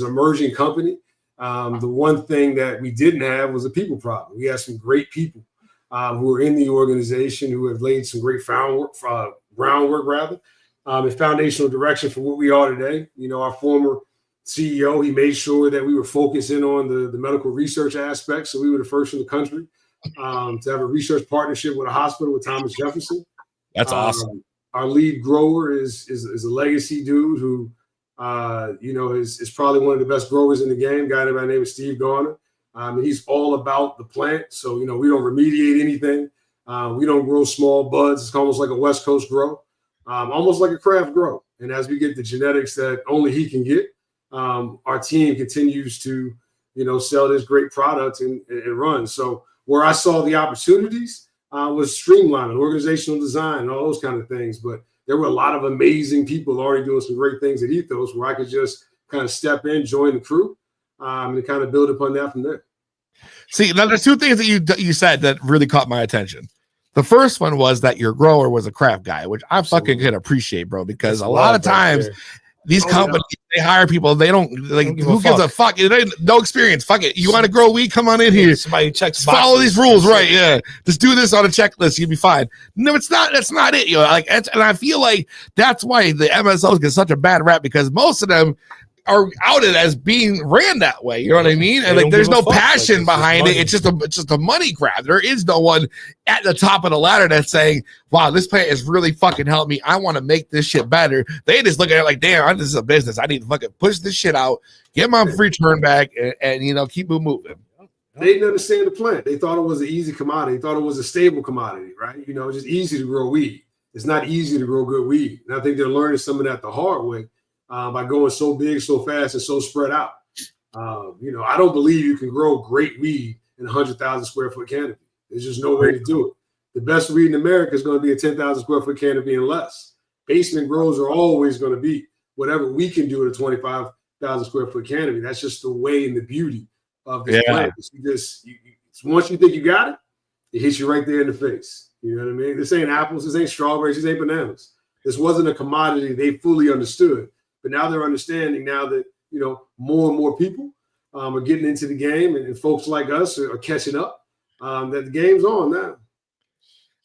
Speaker 9: an emerging company, the one thing that we didn't have was a people problem. We had some great people who are in the organization who have laid some great groundwork, and foundational direction for what we are today. Our former CEO, he made sure that we were focusing on the medical research aspect. So we were the first in the country to have a research partnership with a hospital with Thomas Jefferson.
Speaker 3: That's awesome.
Speaker 9: Our lead grower is a legacy dude who, is probably one of the best growers in the game, a guy by the name of Steve Garner. And he's all about the plant. So, we don't remediate anything. We don't grow small buds. It's almost like a West Coast grow, almost like a craft grow. And as we get the genetics that only he can get, our team continues to, sell this great product and run. So where I saw the opportunities was streamlining, organizational design, and all those kind of things. But there were a lot of amazing people already doing some great things at Ethos where I could just kind of step in, join the crew, and kind of build upon that from there.
Speaker 3: See, now there's two things that you said that really caught my attention. The first one was that your grower was a craft guy, which I fucking could appreciate, bro, because a lot of times these companies, they hire people, they don't who gives a fuck? No experience. Fuck it. You want to grow weed? Come on in here.
Speaker 5: Somebody checks.
Speaker 3: Follow these rules, right? Yeah. Just do this on a checklist. You'll be fine. No, it's not. That's not it. And I feel like that's why the MSOs get such a bad rap, because most of them are outed as being ran that way. You know what I mean? And there's no passion behind it. It's just a money grab. There is no one at the top of the ladder that's saying, wow, this plant is really fucking helping me. I want to make this shit better. They just look at it like, damn, this is a business. I need to fucking push this shit out, get my free turn back, and keep it moving.
Speaker 9: They didn't understand the plant. They thought it was an easy commodity. They thought it was a stable commodity, right? It's just easy to grow weed. It's not easy to grow good weed. And I think they're learning some of that the hard way. By going so big, so fast, and so spread out. I don't believe you can grow great weed in a 100,000 square foot canopy. There's just no way to do it. The best weed in America is going to be a 10,000 square foot canopy and less. Basement grows are always going to be whatever we can do at a 25,000 square foot canopy. That's just the way and the beauty of this plant. Once you think you got it, it hits you right there in the face. You know what I mean? This ain't apples, this ain't strawberries, this ain't bananas. This wasn't a commodity they fully understood. But now they're understanding now that, more and more people are getting into the game, and folks like us are catching up, that the game's on now.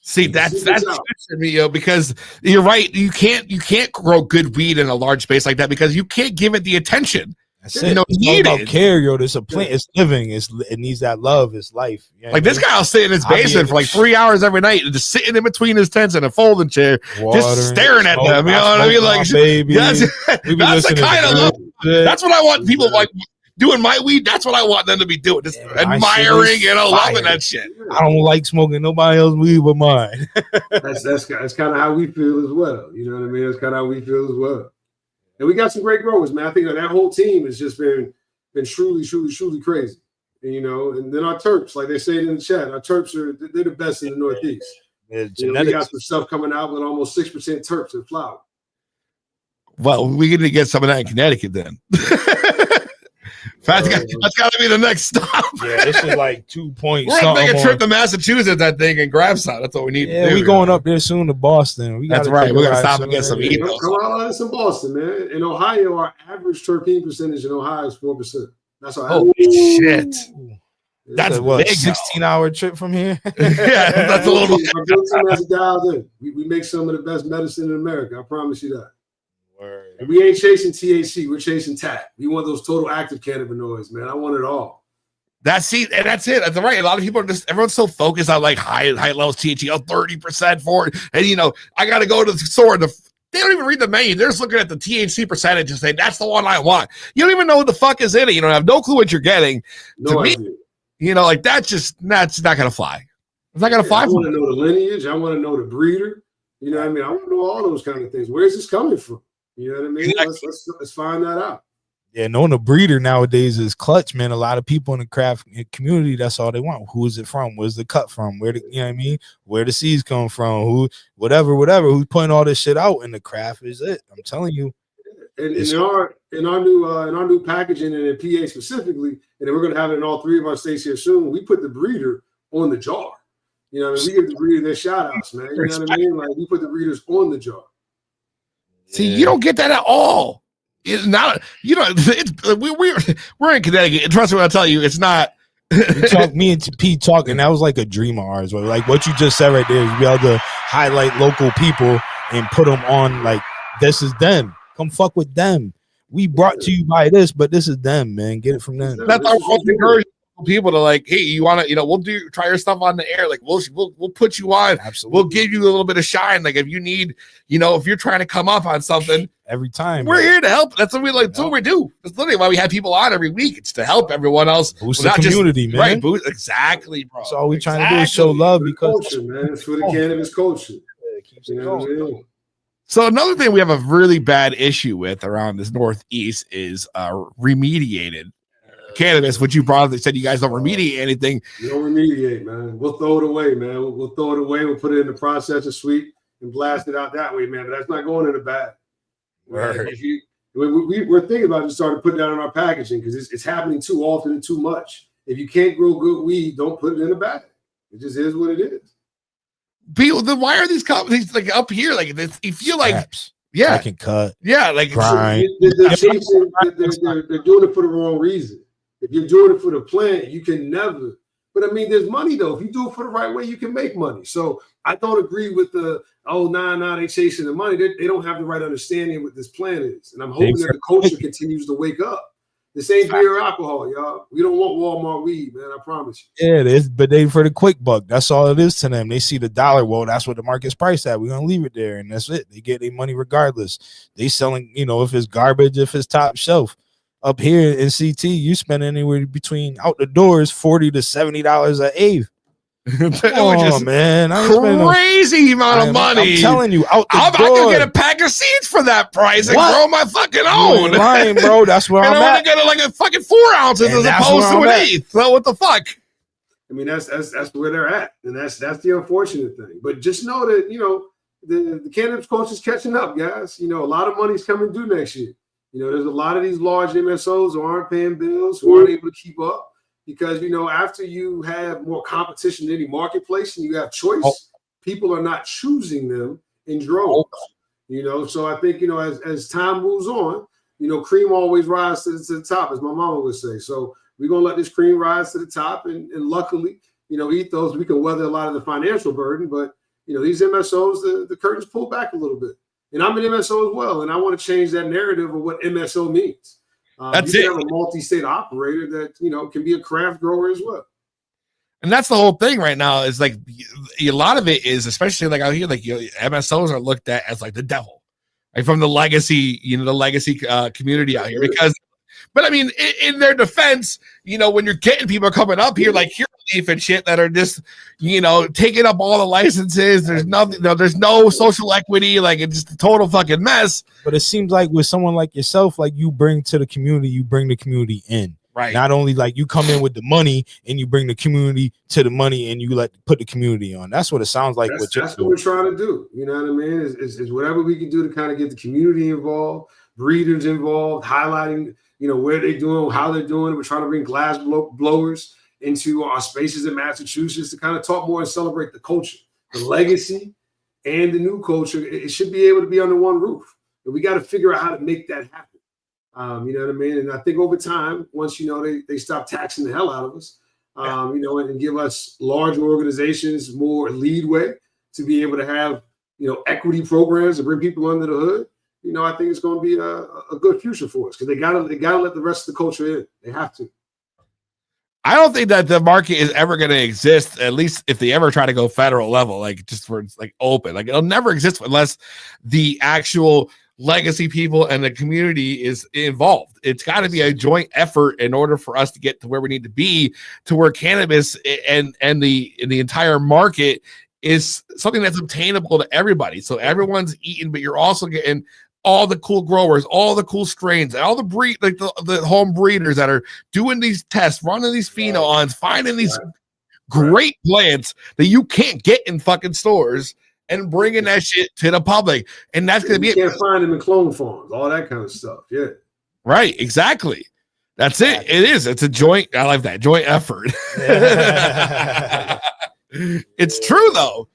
Speaker 3: See, that's for me, because you're right. You can't grow good weed in a large space like that because you can't give it the attention.
Speaker 5: That's it. It's all about care, yo. This a plant. It's living. It needs that love. It's life.
Speaker 3: Like this guy will sit in his basement for like 3 hours every night, just sitting in between his tents in a folding chair, just staring at them. You know what I mean? Like, that's the kind of love. That's what I want people like doing my weed. That's what I want them to be doing. Just admiring, loving that shit.
Speaker 5: I don't like smoking nobody else's weed but mine.
Speaker 9: that's kind of how we feel as well. You know what I mean? That's kind of how we feel as well. And we got some great growers, man. I think that whole team has just been truly, truly, truly crazy. And, and then our terps, like they say in the chat, our terps they're the best in the Northeast. We got some stuff coming out with almost 6% terps in flower.
Speaker 3: Well, we're going to get some of that in Connecticut then. That's got to be the next stop.
Speaker 5: Yeah, this is like 2 points.
Speaker 3: We're going to make a trip to Massachusetts, I think, and grab some. That's what we need to do.
Speaker 5: We're going up there soon to Boston.
Speaker 3: That's right. We're going to stop and get some Ethos.
Speaker 9: Come on, it's in Boston, man. In Ohio, our average terpene percentage in Ohio is 4%. That's our
Speaker 3: holy shit.
Speaker 5: That's what, 16-hour trip from here?
Speaker 3: Yeah, that's a little bit.
Speaker 9: Our team has dialed in. We make some of the best medicine in America. I promise you that.
Speaker 5: Word.
Speaker 9: And we ain't chasing THC. We're chasing TAC. We want those total active cannabinoids, man. I want it all.
Speaker 3: That's it. That's right. A lot of people are everyone's so focused on like high levels THC, 30% for it. And I got to go to the store. They don't even read the menu. They're just looking at the THC percentage and say, that's the one I want. You don't even know what the fuck is in it. You don't have no clue what you're getting.
Speaker 9: No idea.
Speaker 3: Like that's not going to fly. It's not going to fly.
Speaker 9: I want to know the lineage. I want to know the breeder. You know what I mean? I want to know all those kind of things. Where's this coming from? You know what I mean? Exactly. Let's find that out.
Speaker 5: Yeah, knowing a breeder nowadays is clutch, man. A lot of people in the craft community, that's all they want. Who is it from? Where's the cut from? Where you know what I mean? Where the seeds come from? Who, whatever. Who's putting all this shit out in the craft is it. I'm telling you.
Speaker 9: And in our new packaging and in PA specifically, and then we're gonna have it in all 3 of our states here soon. We put the breeder on the jar. You know what I mean? We give the breeder their shout outs, man. You know what I mean? Like we put the breeders on the jar.
Speaker 3: See, you don't get that at all. It's not, we're in Connecticut. And trust me when I tell you, it's not.
Speaker 5: Me and Pete talking, that was like a dream of ours. Like what you just said right there, is be able to highlight local people and put them on like, this is them. Come fuck with them. We brought to you by this, but this is them, man. Get it from them.
Speaker 3: That's our encourage people to like, hey, you want to, we'll try your stuff on the air. Like we'll put you on.
Speaker 5: Absolutely.
Speaker 3: We'll give you a little bit of shine. Like if you need, if you're trying to come up on something
Speaker 5: every time,
Speaker 3: we're here to help. That's what we like. That's what we do. That's literally why we have people on every week. It's to help everyone else.
Speaker 5: Boost the community, man.
Speaker 3: Right. Boost, exactly, bro.
Speaker 5: That's all we're trying to do is show love because
Speaker 9: culture, man. It's for the cannabis culture.
Speaker 5: Yeah, it keeps it going.
Speaker 3: So another thing we have a really bad issue with around this Northeast is remediated cannabis, which you probably said you guys don't remediate anything.
Speaker 9: You don't remediate, man. We'll throw it away, man. We'll throw it away. We'll put it in the processor suite and blast it out that way, man. But that's not going in the bag. Right. We're thinking about just starting to put that in our packaging because it's happening too often and too much. If you can't grow good weed, don't put it in a bag. It just is what it is.
Speaker 3: People, then why are these companies like up here? Like you feel like,
Speaker 5: I can cut.
Speaker 3: Yeah, like
Speaker 5: grind.
Speaker 9: They're doing it for the wrong reason. If you're doing it for the plant, you can never. But I mean, there's money though. If you do it for the right way, you can make money. So I don't agree with the they chasing the money. They don't have the right understanding of what this plan is. And I'm hoping that the culture continues to wake up. This ain't beer or alcohol, y'all. We don't want Walmart weed, man. I promise you.
Speaker 5: Yeah, it is, but they for the quick buck. That's all it is to them. They see the dollar. Well, that's what the market's priced at. We're gonna leave it there, and that's it. They get their money regardless. They selling, if it's garbage, if it's top shelf. Up here in CT, you spend anywhere between out the doors $40 to $70 an eighth. Oh man,
Speaker 3: crazy amount of money.
Speaker 5: I'm telling you,
Speaker 3: I can get a pack of seeds for that price and grow my fucking own.
Speaker 5: You're lying, bro. That's where I'm at.
Speaker 3: And I'm gonna get a fucking 4 ounces as opposed to an eighth. So what the fuck?
Speaker 9: I mean, that's where they're at, and that's the unfortunate thing. But just know that the cannabis culture is catching up, guys. A lot of money's coming due next year. There's a lot of these large MSOs who aren't paying bills, who aren't able to keep up. Because, after you have more competition in any marketplace and you have choice, people are not choosing them in droves. So I think, as time moves on, cream always rises to the top, as my mama would say. So we're going to let this cream rise to the top. And luckily, Ethos, we can weather a lot of the financial burden. But, these MSOs, the curtains pull back a little bit. And I'm an MSO as well. And I want to change that narrative of what MSO means.
Speaker 3: That's
Speaker 9: you can have a multi-state operator that can be a craft grower as well.
Speaker 3: And that's the whole thing right now. Is like a lot of it is, especially like out here, like MSOs are looked at as like the devil, like from the legacy, community out here. Because, but I mean, in their defense, when you're getting people coming up here like Here Leaf and shit that are just, taking up all the licenses. There's nothing. There's no social equity. Like it's just a total fucking mess.
Speaker 5: But it seems like with someone like yourself, like you bring to the community, you bring the community in.
Speaker 3: Right.
Speaker 5: Not only like you come in with the money and you bring the community to the money and you put the community on. That's what it sounds like.
Speaker 9: That's what we're trying to do. You know what I mean? Is whatever we can do to kind of get the community involved, breeders involved, highlighting, where they're doing, how they're doing. We're trying to bring glass blowers into our spaces in Massachusetts to kind of talk more and celebrate the culture, the legacy, and the new culture. It should be able to be under one roof. But we got to figure out how to make that happen. You know what I mean? And I think over time, once, they stop taxing the hell out of us, and give us large organizations more leadway to be able to have, equity programs to bring people under the hood, I think it's going to be a good future for us because they gotta let the rest of the culture in. They have to.
Speaker 3: I don't think that the market is ever going to exist, at least if they ever try to go federal level, like just for it's like open. Like it'll never exist unless the actual legacy people and the community is involved. It's got to be a joint effort in order for us to get to where we need to be, to where cannabis and the entire market is something that's obtainable to everybody. So everyone's eating, but you're also getting all the cool growers, all the cool strains, all the breed, like the home breeders that are doing these tests, running these phenols, finding these great plants that you can't get in fucking stores and bringing that shit to the public. And that's going to be
Speaker 9: it. You can't find them in clone farms, all that kind of stuff. Yeah.
Speaker 3: Right. Exactly. That's it. It is. It's a joint. I like that joint effort. It's true though.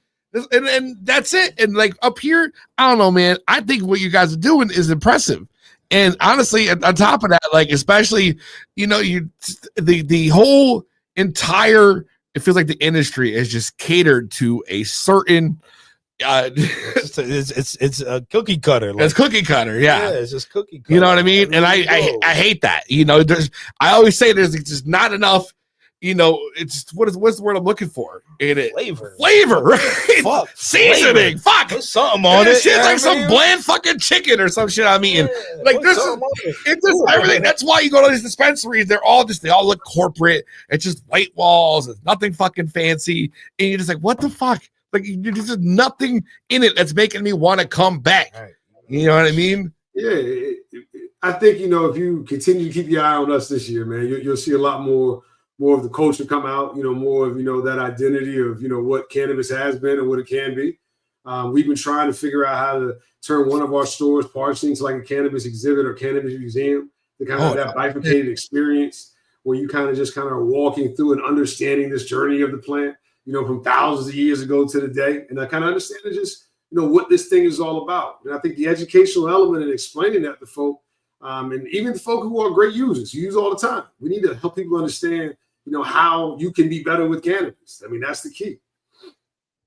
Speaker 3: And that's it. And like up here, I don't know, man. I think what you guys are doing is impressive. And honestly, on top of that, like especially, the whole entire, it feels like the industry is just catered to a certain.
Speaker 5: It's a cookie cutter.
Speaker 3: It's cookie cutter, yeah.
Speaker 5: It's just cookie cutter.
Speaker 3: You know what I mean? And I hate that. I always say there's just not enough. It's what's the word I'm looking for? Flavor, right?
Speaker 5: Fuck,
Speaker 3: seasoning.
Speaker 5: flavor.
Speaker 3: Fuck,
Speaker 5: put something on it.
Speaker 3: Shit's like some bland fucking chicken or some shit I'm eating. Like this is it's just everything. That's why you go to these dispensaries. They all look corporate. It's just white walls. It's nothing fucking fancy. And you're just like, what the fuck? Like there's just nothing in it that's making me want to come back. Right. You know what I mean?
Speaker 9: Yeah, I think if you continue to keep your eye on us this year, man, you'll see a lot more of the culture come out, more of, that identity of, what cannabis has been and what it can be. We've been trying to figure out how to turn one of our stores partially into like a cannabis exhibit or cannabis museum to kind of have that bifurcated experience where you kind of are walking through and understanding this journey of the plant, from thousands of years ago to the day. And I kind of understand just, what this thing is all about. And I think the educational element in explaining that to folk, and even the folk who are great users, who use all the time, we need to help people understand how you can be better with cannabis. I mean, that's the key.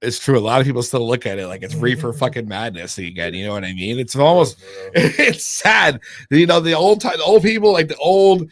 Speaker 3: It's true. A lot of people still look at it like it's reefer fucking madness again. You know what I mean? It's almost, it's sad. The old people, like the old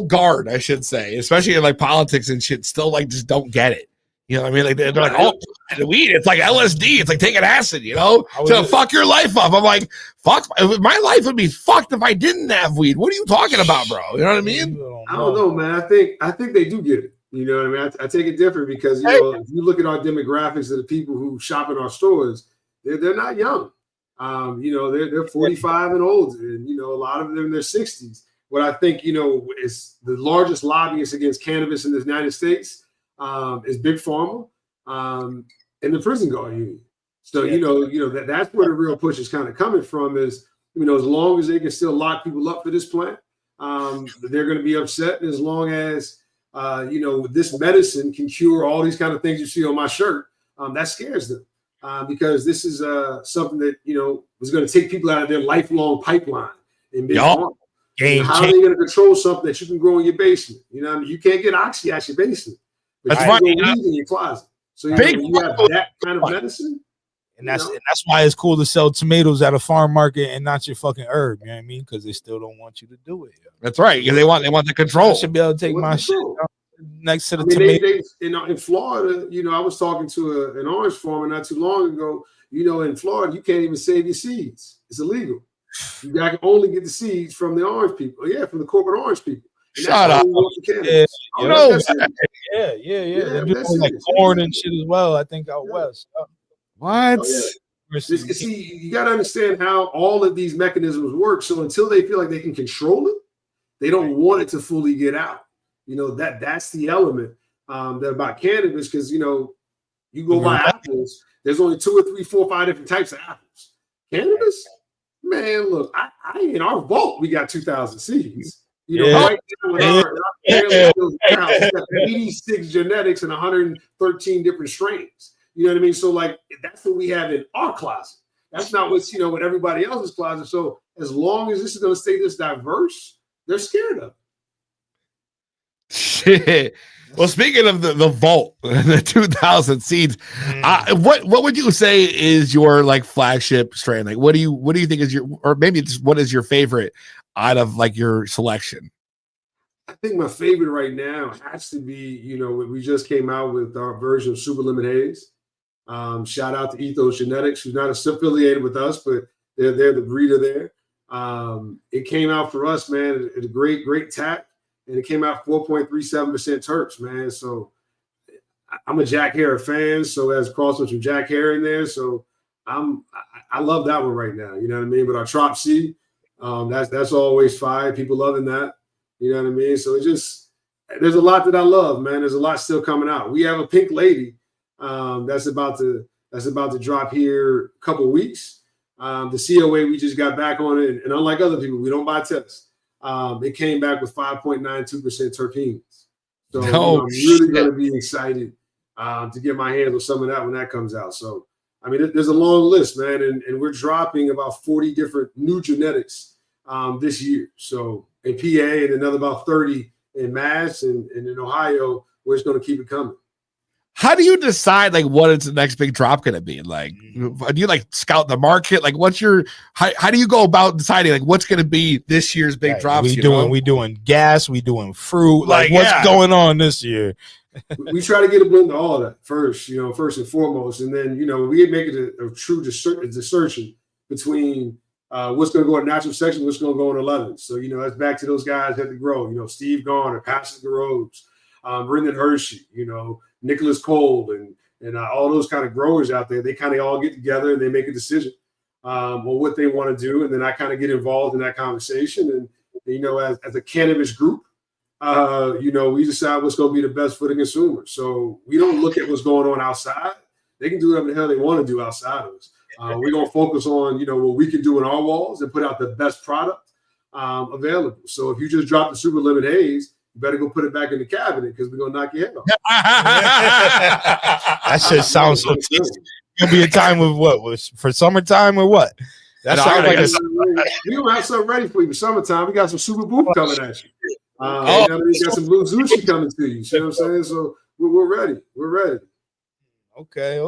Speaker 3: guard, I should say, especially in like politics and shit, still like just don't get it. You know what I mean? Like they're like, oh, the weed, it's like LSD. It's like taking acid, to fuck your life up. I'm like, fuck, my life would be fucked if I didn't have weed. What are you talking about, bro? You know what I mean?
Speaker 9: I don't know, man. I think they do get it. You know what I mean? I take it different because, if you look at our demographics of the people who shop in our stores, they're not young. They're 45 and older, and, a lot of them in their 60s. What I think, is the largest lobbyists against cannabis in the United States is Big Pharma and the prison guard union. So, that's where the real push is kind of coming from is, as long as they can still lock people up for this plant, they're going to be upset. And as long as, this medicine can cure all these kind of things you see on my shirt, that scares them because this is something that, was going to take people out of their lifelong pipeline in big pharma. How are they going to control something that you can grow in your basement? You can't get oxy out your basement. But that's why you can weed in your closet. So you have that kind of medicine.
Speaker 5: And that's why it's cool to sell tomatoes at a farm market and not your fucking herb. You know what I mean? Because they still don't want you to do it.
Speaker 3: That's right. Because they want the control.
Speaker 5: I should be able to take my shit next to the tomato.
Speaker 9: In Florida, I was talking to an orange farmer not too long ago. In Florida, you can't even save your seeds. It's illegal. You can only get the seeds from the orange people. Yeah, from the corporate orange people.
Speaker 3: Shut up.
Speaker 5: Yeah. They're doing like corn and shit as well, I think, out west.
Speaker 3: What?
Speaker 9: See, you got to understand how all of these mechanisms work. So until they feel like they can control it, they don't want it to fully get out. That's the element that about cannabis because, you go buy apples. There's only 2 or 3, 4, 5 different types of apples. Cannabis? Man, look, I in our vault, we got 2,000 seeds. Right now in our house, we got 86 genetics and 113 different strains. You know what I mean? So like that's what we have in our closet. That's not what's with everybody else's closet. So as long as this is going to stay this diverse, they're scared of it.
Speaker 3: Shit. Well, speaking of the vault, the 2000 seeds, what would you say is your like flagship strain? Like, what do you think is your, or maybe just what is your favorite out of like your selection?
Speaker 9: I think my favorite right now has to be, we just came out with our version of Super Lemon Haze. Shout out to Ethos Genetics, who's not affiliated with us, but they're the breeder there. It came out for us, man, at a great tack, and it came out 4.37% terps, man. So I'm a Jack Herer fan, so as crossing some Jack Herer in there, so I love that one right now. You know what I mean? But our Trop C, that's always fire. People loving that. You know what I mean? So there's a lot that I love, man. There's a lot still coming out. We have a Pink Lady that's about to drop here a couple of weeks. The COA, we just got back on it, and unlike other people, we don't buy tests. It came back with 5.92% terpenes. So I'm really going to be excited to get my hands on some of that when that comes out. So, I mean, there's a long list, man, and we're dropping about 40 different new genetics this year. So in PA and another about 30 in Mass and in Ohio, we're just going to keep it coming.
Speaker 3: How do you decide like what is the next big drop going to be? Like, do you like scout the market? Like, how do you go about deciding like what's going to be this year's big drops?
Speaker 5: We doing gas, we doing fruit. Like what's going on this year?
Speaker 9: We try to get a blend of all of that first, first and foremost, and then we make it a true discernment between what's going to go in natural section, what's going to go in 11. So that's back to those guys that have to grow. Steve Garner, Patrick Rhodes, Brendan Hershey, Nicholas Cole, and all those kind of growers out there. They kind of all get together and they make a decision on what they want to do, and then I kind of get involved in that conversation. And as a cannabis group, we decide what's going to be the best for the consumer. So we don't look at what's going on outside. They can do whatever the hell they want to do outside of us. We're going to focus on, what we can do in our walls and put out the best product available. So if you just drop the Super Lemon Haze, you better go put it back in the cabinet because we're going to knock your head off.
Speaker 5: That shit sounds so tasty. Gonna be a time with what? For summertime or what? That sounds like
Speaker 9: we don't have something ready for you for summertime. We got some Super Boop coming at you. We got some Blue Zushi coming to you. See what I'm saying? So we're ready. We're ready.
Speaker 5: Okay.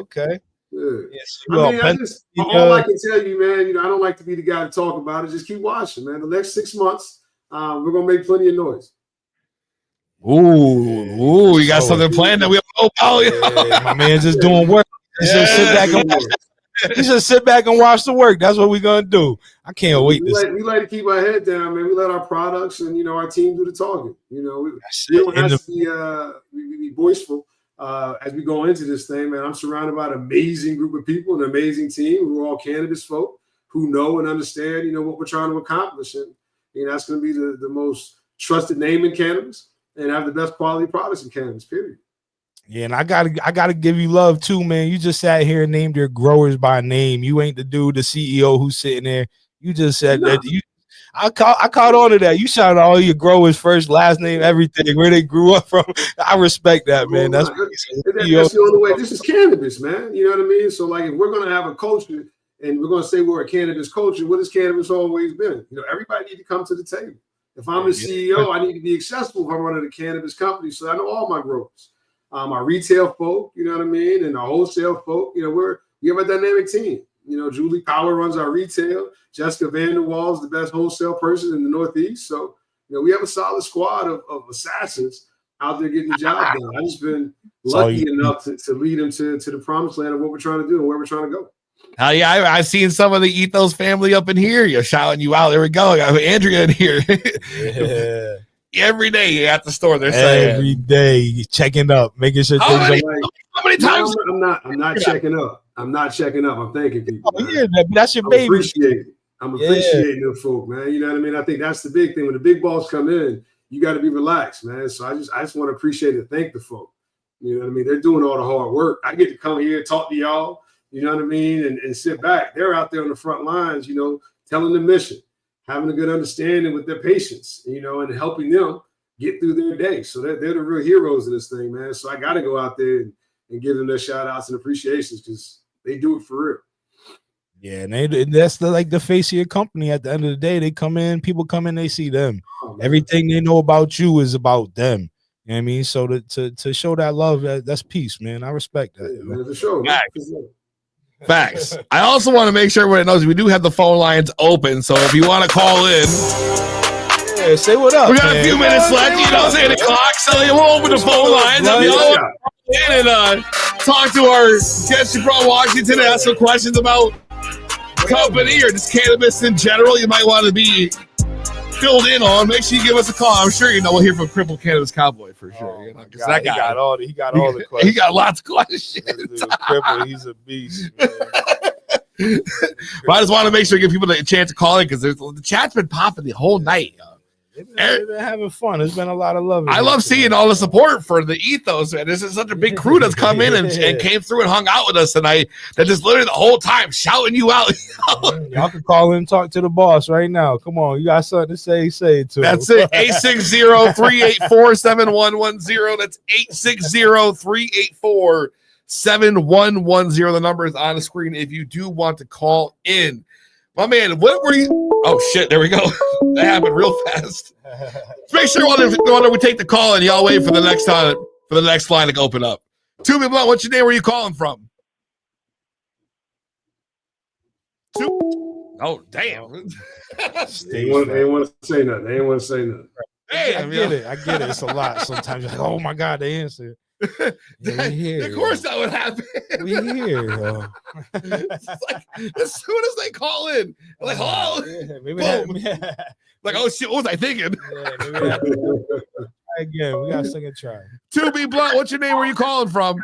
Speaker 9: Yeah. Yes, all I can tell you, man, I don't like to be the guy to talk about it. Just keep watching, man. The next 6 months, we're gonna make plenty of noise.
Speaker 3: Ooh, you got something planned that we don't know about.
Speaker 5: My man just doing work. He just sit back and watch the work. That's what we're gonna do. I can't wait.
Speaker 9: We like to keep our head down, man. We let our products and our team do the talking. We don't have to be boisterous as we go into this thing, man. I'm surrounded by an amazing group of people, an amazing team who are all cannabis folk who know and understand, what we're trying to accomplish, and that's going to be the most trusted name in cannabis and have the best quality products in cannabis. Period.
Speaker 5: Yeah, and I gotta give you love too, man. You just sat here and named your growers by name. You ain't the dude, the CEO who's sitting there. You just said that. I caught on to that. You shouted all your growers first, last name, everything, where they grew up from. I respect that, man. That's
Speaker 9: the only way. This is cannabis, man. You know what I mean? So, like, if we're gonna have a culture and we're gonna say we're a cannabis culture, what has cannabis always been? Everybody need to come to the table. If I'm the CEO, I need to be accessible if I'm running a cannabis company, so I know all my growers. Our retail folk, you know what I mean, and our wholesale folk. We have a dynamic team. Julie Power runs our retail. Jessica Vanderwall is the best wholesale person in the Northeast. So, we have a solid squad of assassins out there getting the job done. I've just been lucky enough to lead them to the promised land of what we're trying to do and where we're trying to go.
Speaker 3: Hell yeah, I've seen some of the Ethos family up in here. You're shouting you out. There we go. I got Andrea in here. Yeah. Every day you're at the store. They're saying
Speaker 5: every day checking up, making sure
Speaker 3: how many times?
Speaker 9: I'm not checking up. I'm not checking up. I'm thanking people.
Speaker 5: Oh, yeah, that's your baby.
Speaker 9: I'm appreciating the folk, man. You know what I mean? I think that's the big thing. When the big balls come in, you got to be relaxed, man. So I just want to appreciate and thank the folk. You know what I mean? They're doing all the hard work. I get to come here, talk to y'all, you know what I mean, and sit back. They're out there on the front lines, telling the mission, having a good understanding with their patients, and helping them get through their day. So they're the real heroes of this thing, man. So I got to go out there and give them their shout outs and appreciations because they do it for real.
Speaker 5: Yeah, and that's the face of your company. At the end of the day, people come in, they see them. Everything they know about you is about them. You know what I mean? So to show that love, that's peace, man. I respect that.
Speaker 9: Yeah, man, for sure.
Speaker 3: Facts. I also want to make sure everybody knows we do have the phone lines open. So if you want to call in,
Speaker 5: yeah, say what up.
Speaker 3: We got a few minutes left. You know, it's 8 o'clock, so we'll open the phone lines. If y'all want to call in and talk to our guest, Gibran Washington, and ask some questions about company or just cannabis in general, you might want to be filled in on. Make sure you give us a call. I'm sure we'll hear from Crippled Cannabis Cowboy for sure.
Speaker 5: Oh,
Speaker 3: You know,
Speaker 5: God,
Speaker 3: that guy,
Speaker 5: he got all the questions.
Speaker 3: He got lots of questions.
Speaker 5: Crippled, he's a beast, man.
Speaker 3: But I just want to make sure to give people a chance to call in because the chat's been popping the whole night.
Speaker 5: They've been having fun. There's been a lot of love.
Speaker 3: I love seeing all the support for the Ethos, man. This is such a big crew that's come in and came through and hung out with us tonight. That just literally the whole time shouting you out.
Speaker 5: Y'all can call in and talk to the boss right now. Come on, you got something to say it to him.
Speaker 3: That's it. 860-384-7110. That's 860-384-7110. The number is on the screen if you do want to call in. My man, what were you? Oh, shit. There we go. That happened real fast. Let's make sure while we take the call and y'all wait for the next time for the next line to open up. Two people, what's your name? Where are you calling from? Oh, damn.
Speaker 9: They want to say nothing.
Speaker 3: Hey,
Speaker 5: I get it. It's a lot. Sometimes you're like, oh my God, they answered. Yeah, here,
Speaker 3: of course that would happen.
Speaker 5: We here.
Speaker 3: It's like, as soon as they call in, they're like, hello.
Speaker 5: Yeah, maybe
Speaker 3: like, oh shit, what was I thinking?
Speaker 5: Yeah, again, we got a second try.
Speaker 3: 2B Blunt, what's your name? Where are you calling from?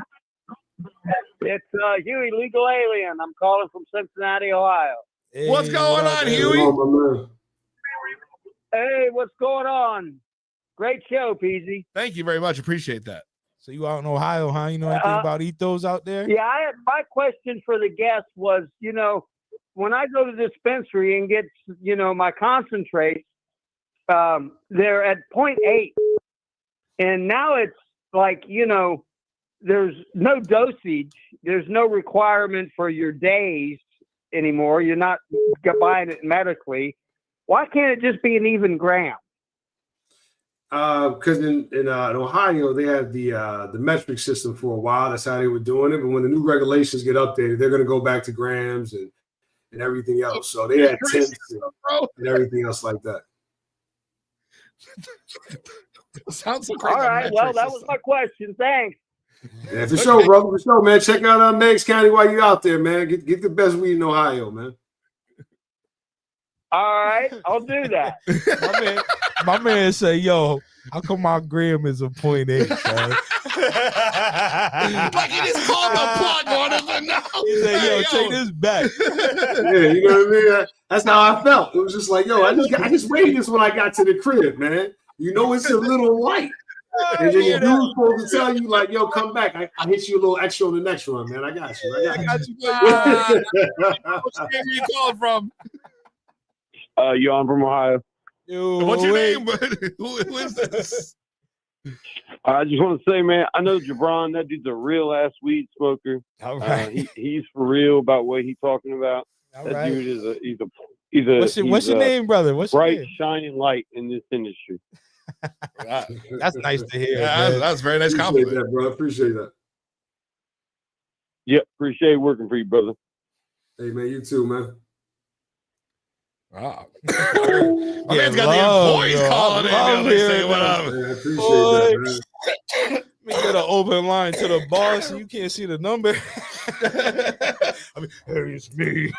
Speaker 10: It's Huey, legal alien. I'm calling from Cincinnati, Ohio.
Speaker 5: Hey,
Speaker 3: what's going on, Huey?
Speaker 10: Hey, what's going on? Great show, Peasy.
Speaker 3: Thank you very much. Appreciate that.
Speaker 5: So you out in Ohio, huh? You know anything about Ethos out there?
Speaker 10: Yeah, my question for the guest was, when I go to the dispensary and get, my concentrate, they're at 0.8. And now it's like, there's no dosage. There's no requirement for your days anymore. You're not buying it medically. Why can't it just be an even gram?
Speaker 9: Because in Ohio they had the metric system for a while. That's how they were doing it. But when the new regulations get updated, they're going to go back to grams and everything else. So they had tenths and everything else like that.
Speaker 3: Sounds so crazy.
Speaker 10: All right. Well, that was my question. Thanks.
Speaker 9: Yeah, for sure, brother. For sure, man. Check out Meigs County while you're out there, man. Get the best weed in Ohio, man.
Speaker 10: All right, I'll do that.
Speaker 5: My man say, yo, how come my gram is a 0.8, man?
Speaker 3: Like he just called the plug on him and now.
Speaker 5: He said, yo, take this back.
Speaker 9: Yeah, you know what I mean? That's how I felt. It was just like, yo, I just waited this when I got to the crib, man. It's a little light. And then the dude's supposed to tell you, like, yo, come back. I hit you a little extra on the next one, man. I got you.
Speaker 3: What's your name? Where you calling from?
Speaker 10: You on from Ohio?
Speaker 5: Yo,
Speaker 3: what's your name? Who is this?
Speaker 10: I just want to say, man, I know Gibran. That dude's a real ass weed smoker.
Speaker 5: All right.
Speaker 10: He's for real about what he's talking about.
Speaker 5: All
Speaker 10: that
Speaker 5: right.
Speaker 10: dude is
Speaker 5: What's your name, brother? What's your
Speaker 10: bright,
Speaker 5: name?
Speaker 10: shining light in this industry.
Speaker 5: That's nice to hear.
Speaker 3: Yeah, that's a very nice compliment.
Speaker 9: Appreciate that, bro. Appreciate that.
Speaker 10: Yep, appreciate working for you, brother.
Speaker 9: Hey, man, you too, man.
Speaker 3: Wow. My man's got the employees calling in. They say what up.
Speaker 9: Yeah, I appreciate that, man.
Speaker 5: We get an open line to the boss, and you can't see the number. I mean, hey, it's me.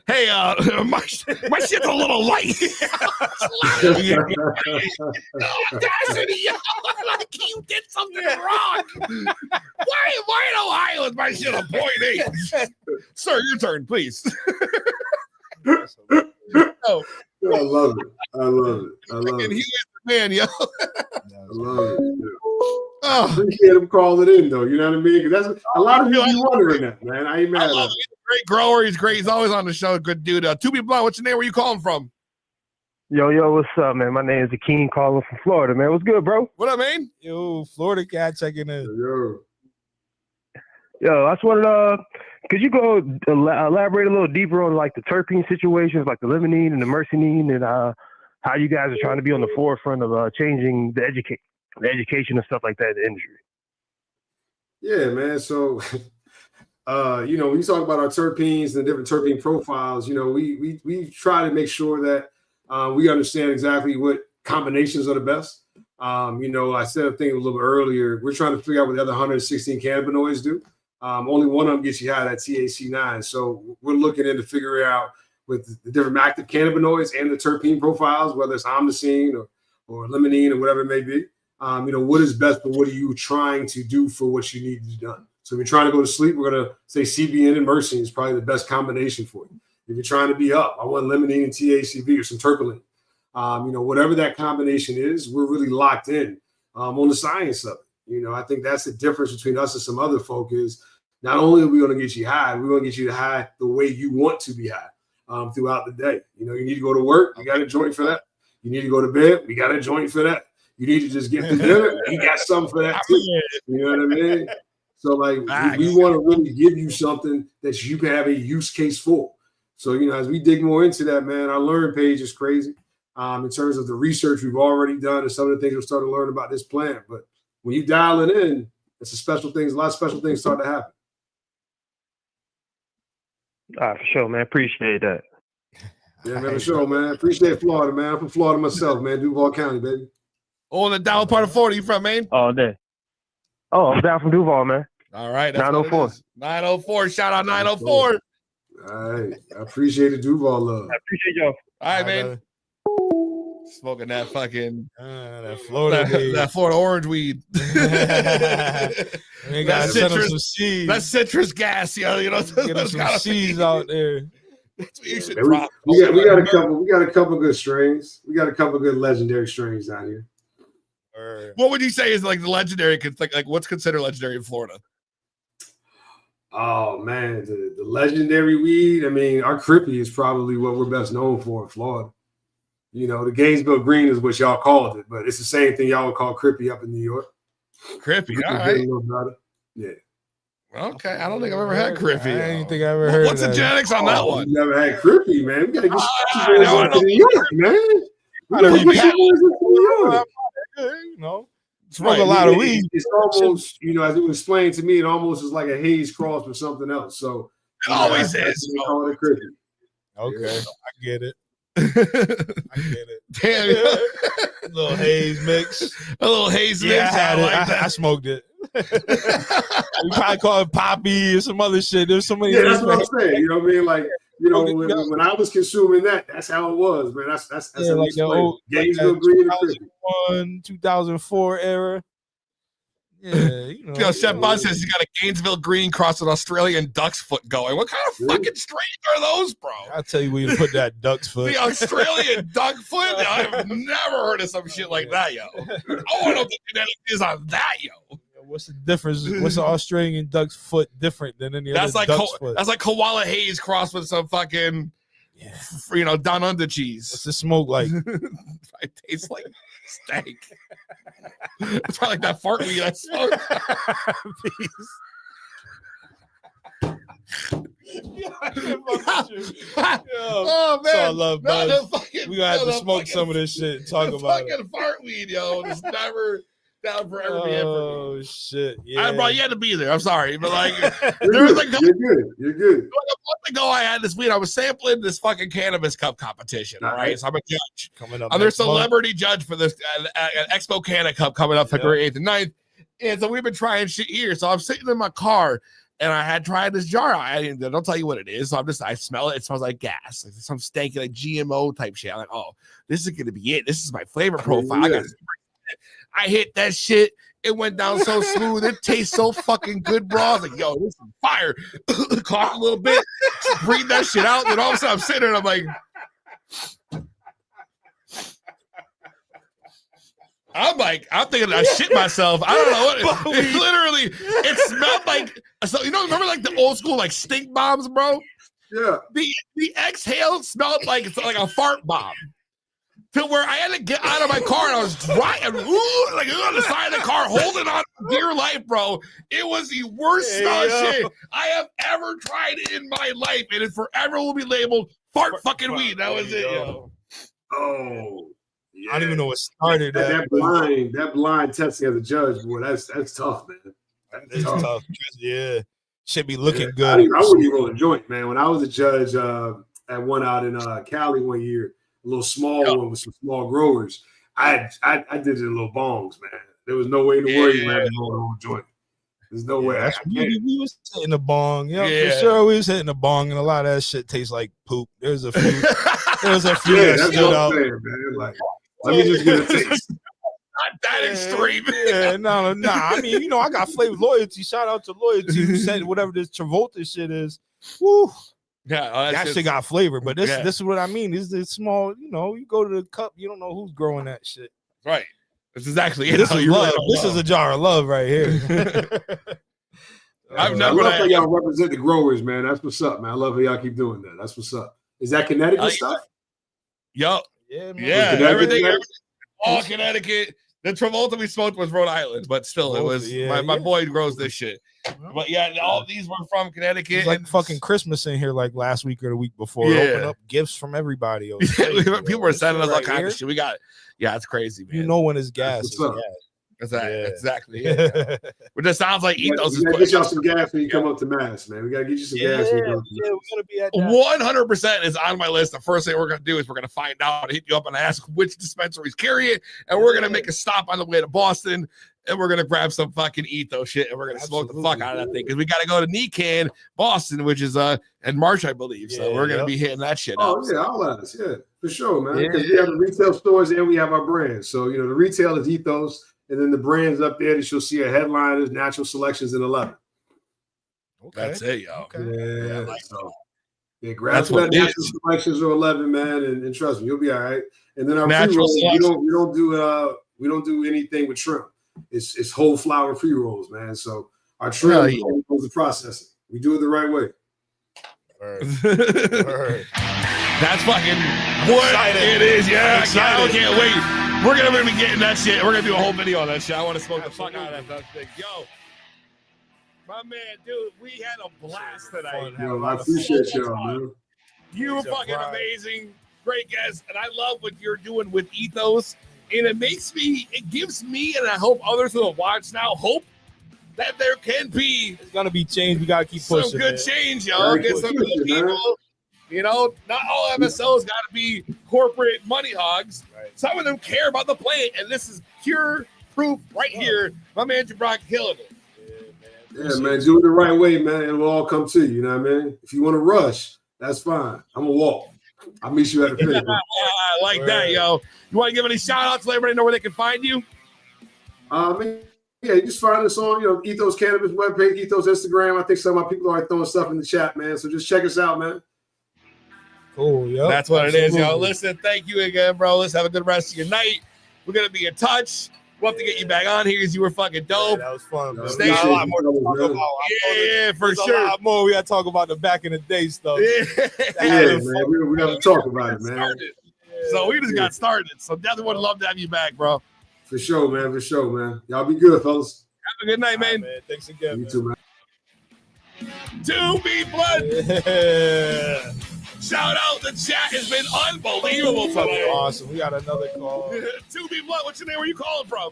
Speaker 3: Hey, my shit's a little light. Audacity, like you did something wrong. Why in Ohio is my shit a 0.8? Sir, your turn, please.
Speaker 9: Oh. I love it.
Speaker 3: And he is the man, yo.
Speaker 9: I love it. I appreciate him calling in, though. You know what I mean? Because that's a lot of people be wondering that, man. I ain't mad at him.
Speaker 3: He's a great grower. He's great. He's always on the show. Good dude. 2B Blunt, what's your name? Where you calling from?
Speaker 11: Yo, what's up, man? My name is Akeem calling from Florida, man. What's good, bro?
Speaker 3: What up, man?
Speaker 5: Yo, Florida cat checking in.
Speaker 11: Yo, I just wanted could you go elaborate a little deeper on like the terpene situations, like the limonene and the myrcenine, and how you guys are trying to be on the forefront of changing the the education and stuff like that in the industry.
Speaker 9: Yeah, man. So, when you talk about our terpenes and different terpene profiles, we try to make sure that we understand exactly what combinations are the best. I said a thing a little bit earlier. We're trying to figure out what the other 116 cannabinoids do. Only one of them gets you high, that THC9. So we're looking into figuring out with the different active cannabinoids and the terpene profiles, whether it's omnicine or limonene or whatever it may be. What is best, but what are you trying to do for what you need to be done? So if you're trying to go to sleep, we're going to say CBN and myrcene is probably the best combination for you. If you're trying to be up, I want limonene and THCV or some terpene. Whatever that combination is, we're really locked in on the science of it. I think that's the difference between us and some other folk is not only are we going to get you high, we're going to get you high the way you want to be high throughout the day. You need to go to work, you got a joint for that. You need to go to bed, we got a joint for that. You need to just get through dinner, you got something for that too. You know what I mean? So we want to really give you something that you can have a use case for. So, as we dig more into that, man, our learn page is crazy in terms of the research we've already done and some of the things we're starting to learn about this plant. But when you dial it in, it's a lot of special things start to happen.
Speaker 11: For sure, man. Appreciate that.
Speaker 9: Yeah, man, for sure, man. Appreciate Florida, man. I'm from Florida myself, man. Duval County, baby.
Speaker 3: Oh, the down part of Florida you from, man?
Speaker 11: All day. Oh, I'm down from Duval, man.
Speaker 3: All right.
Speaker 11: 904.
Speaker 3: 904. Shout out 904.
Speaker 9: All right. I appreciate the Duval love.
Speaker 11: I appreciate y'all.
Speaker 3: All right, man. Smoking that fucking
Speaker 5: that Florida
Speaker 3: that Florida orange weed.
Speaker 5: That's
Speaker 3: citrus gas,
Speaker 5: Get some seeds out there.
Speaker 3: That's what you should
Speaker 9: drop. We got a couple good strains. We got a couple good legendary strains down here.
Speaker 3: What would you say is like the legendary? Like what's considered legendary in Florida?
Speaker 9: Oh man, the legendary weed. I mean, our Crippy is probably what we're best known for in Florida. The Gainesville Green is what y'all called it, but it's the same thing y'all would call Crippy up in New York.
Speaker 3: Crippy, all right.
Speaker 9: Yeah.
Speaker 3: Okay, I don't think I've ever had Crippy.
Speaker 5: I didn't think I ever heard.
Speaker 3: What's the genetics on that one?
Speaker 9: You never had Crippy, man. We gotta get to New York, man.
Speaker 5: Smoke a lot of weed.
Speaker 9: It's almost, as it was explained to me, it almost is like a haze cross with something else. So
Speaker 3: it always is.
Speaker 9: Call it Crippy.
Speaker 5: Okay, I get it.
Speaker 3: Damn,
Speaker 5: a little haze mix.
Speaker 3: Yeah,
Speaker 5: I smoked it. We probably call it poppy or some other shit. There's so many.
Speaker 9: Yeah, that's what I'm saying. You know what I mean? Like, when I was consuming that, that's how it was, man. That's
Speaker 5: like the old
Speaker 9: Gainesville Green,
Speaker 5: 2001, 2004 era. Yeah,
Speaker 3: Chef Buzz says he's got a Gainesville Green cross with Australian duck's foot going. What kind of fucking strains are those, bro?
Speaker 5: I'll tell you where you put that duck's foot.
Speaker 3: The Australian duck foot? I've never heard of some shit like that, yo. I want to know what the genetics is on that, yo.
Speaker 5: What's the difference? What's the Australian duck's foot different than any other duck's foot?
Speaker 3: That's like koala haze crossed with some fucking, down under cheese.
Speaker 5: What's the smoke like?
Speaker 3: It tastes like steak. It's probably like that fart weed I smoked.
Speaker 5: Oh man, I love Buzz. We gonna have to smoke some of this shit and talk about it.
Speaker 3: Fucking fart weed, yo. It's never down for every effort.
Speaker 5: Oh shit! Yeah,
Speaker 3: bro, you had to be there. I'm sorry, but like, there was like,
Speaker 9: you're good.
Speaker 3: A month ago, I had this weed. I was sampling this fucking cannabis cup competition. All right, so I'm a judge.
Speaker 5: Coming up,
Speaker 3: I'm their celebrity judge for this Expo Canna Cup coming up February 8th and 9th. And so we've been trying shit here. So I'm sitting in my car. And I had tried this jar. I don't tell you what it is. So I smell it. It smells like gas, like some stanky, like GMO type shit. I'm like, oh, this is gonna be it. This is my flavor profile. I hit that shit. It went down so smooth. It tastes so fucking good, bro. I was like, yo, this is fire. Cough a little bit, breathe that shit out. Then all of a sudden I'm sitting there and I'm like, I'm thinking I shit myself. I don't know what it literally, it smelled like, so remember like the old school like stink bombs, bro?
Speaker 9: Yeah.
Speaker 3: The exhale smelled like it's like a fart bomb. To where I had to get out of my car and I was dry and like on the side of the car holding on for dear life, bro. It was the worst smell shit I have ever tried in my life, and it forever will be labeled fart fucking weed. That was it, yo.
Speaker 9: Oh. Yeah.
Speaker 5: I don't even know what started
Speaker 9: that blind testing as a judge, boy, that's tough, man.
Speaker 5: It's tough. Yeah. Should be looking
Speaker 9: I
Speaker 5: good.
Speaker 9: wouldn't even roll a joint, man. When I was a judge at one out in Cali one year, a little small one with some small growers, I did it in little bongs, man. There was no way in the world you had to roll a whole joint. There's no way.
Speaker 5: We was hitting the bong, for sure. We was hitting the bong, and a lot of that shit tastes like poop. There's a few. That stood out.
Speaker 9: Man. Like, let me just get a taste.
Speaker 3: Not that extreme.
Speaker 5: Yeah, no. I mean, I got flavor loyalty. Shout out to loyalty who said whatever this Travolta shit is. Woo.
Speaker 3: Yeah,
Speaker 5: that shit got flavor. But this is what I mean. This is small. You go to the cup, you don't know who's growing that shit.
Speaker 3: Right. That's exactly it.
Speaker 5: This is love. This is a jar of love right here.
Speaker 9: I love how y'all represent the growers, man. That's what's up, man. I love how y'all keep doing that. That's what's up. Is that Connecticut stuff?
Speaker 3: Yup.
Speaker 5: Yeah, man.
Speaker 3: Yeah. Everything. All Connecticut. The Travolta we smoked was Rhode Island, but still, it was my boy grows this shit. But yeah, all these were from Connecticut.
Speaker 5: It's like fucking Christmas in here, like last week or the week before.
Speaker 3: Yeah.
Speaker 5: Open up gifts from everybody.
Speaker 3: People were sending us all kinds of shit. We got, it's crazy, man.
Speaker 5: When it's gas, it's gas.
Speaker 3: Exactly. Yeah. But it sounds like Ethos is
Speaker 9: get y'all some gas when you come up to Mass, man. We gotta get you some gas.
Speaker 5: We're gonna be at
Speaker 3: 100% is on my list. The first thing we're gonna do is we're gonna find out, hit you up and ask which dispensaries carry it, and we're gonna make a stop on the way to Boston, and we're gonna grab some fucking Ethos shit, and we're gonna smoke the fuck out of that thing because we gotta go to Nican, Boston, which is in March, I believe. So we're gonna be hitting that shit up.
Speaker 9: Oh yeah, all of us, for sure, man. Because we have the retail stores and we have our brands. So the retail is Ethos. And then the brands up there that you'll see a headline is Natural Selections in 11.
Speaker 3: Okay. That's it, yo.
Speaker 9: Okay. Grab some that Natural Selections or 11, man, and trust me, you'll be all right. And then our pre-rolls, we don't do anything with shrimp. It's whole flower pre-rolls, man. So our shrimp goes to processing. We do it the right way.
Speaker 3: That's fucking what it is. Yeah, I can't wait. We're gonna be getting that shit. We're gonna do a whole video on that shit. I want to smoke the fuck out of that thing. Yo, my man, dude, we had a blast tonight.
Speaker 9: Yo, I appreciate y'all, man.
Speaker 3: You were fucking amazing, great guest, and I love what you're doing with Ethos. And it gives me, and I hope others who will watch now, hope that there can be.
Speaker 5: It's gonna be change. We gotta keep pushing.
Speaker 3: Some good change, y'all. Get some good people. Not all MSOs got to be corporate money hogs. Right. Some of them care about the plant, and this is pure proof right here. My man Gibran killing it.
Speaker 9: Yeah, man. Do it the right way, man. It'll all come to you. You know what I mean? If you want to rush, that's fine. I'm going to walk. I'll meet you at the finish.
Speaker 3: I like that, yo. You want to give any shout-outs to everybody know where they can find you?
Speaker 9: Yeah, you just find us on, Ethos Cannabis webpage, Ethos Instagram. I think some of my people are throwing stuff in the chat, man. So just check us out, man.
Speaker 5: Cool, yeah.
Speaker 3: That's what it is, yo. Listen, thank you again, bro. Let's have a good rest of your night. We're gonna be in touch. We'll have to get you back on here because you were fucking dope.
Speaker 5: That was fun, bro.
Speaker 3: Stay a lot more to talk about. Yeah, for sure.
Speaker 5: A lot more. We gotta talk about the back in the day stuff.
Speaker 9: Man. We gotta talk about it, man.
Speaker 3: So we just got started. So definitely would love to have you back, bro.
Speaker 9: For sure, man. Y'all be good, fellas.
Speaker 3: Have a good night, man.
Speaker 5: Thanks again.
Speaker 9: You too, man.
Speaker 3: 2B Blood.
Speaker 5: Yeah.
Speaker 3: Shout out, the chat has been unbelievable tonight.
Speaker 5: Awesome. We got another call.
Speaker 3: 2B Blood, what's your name? Where you calling from?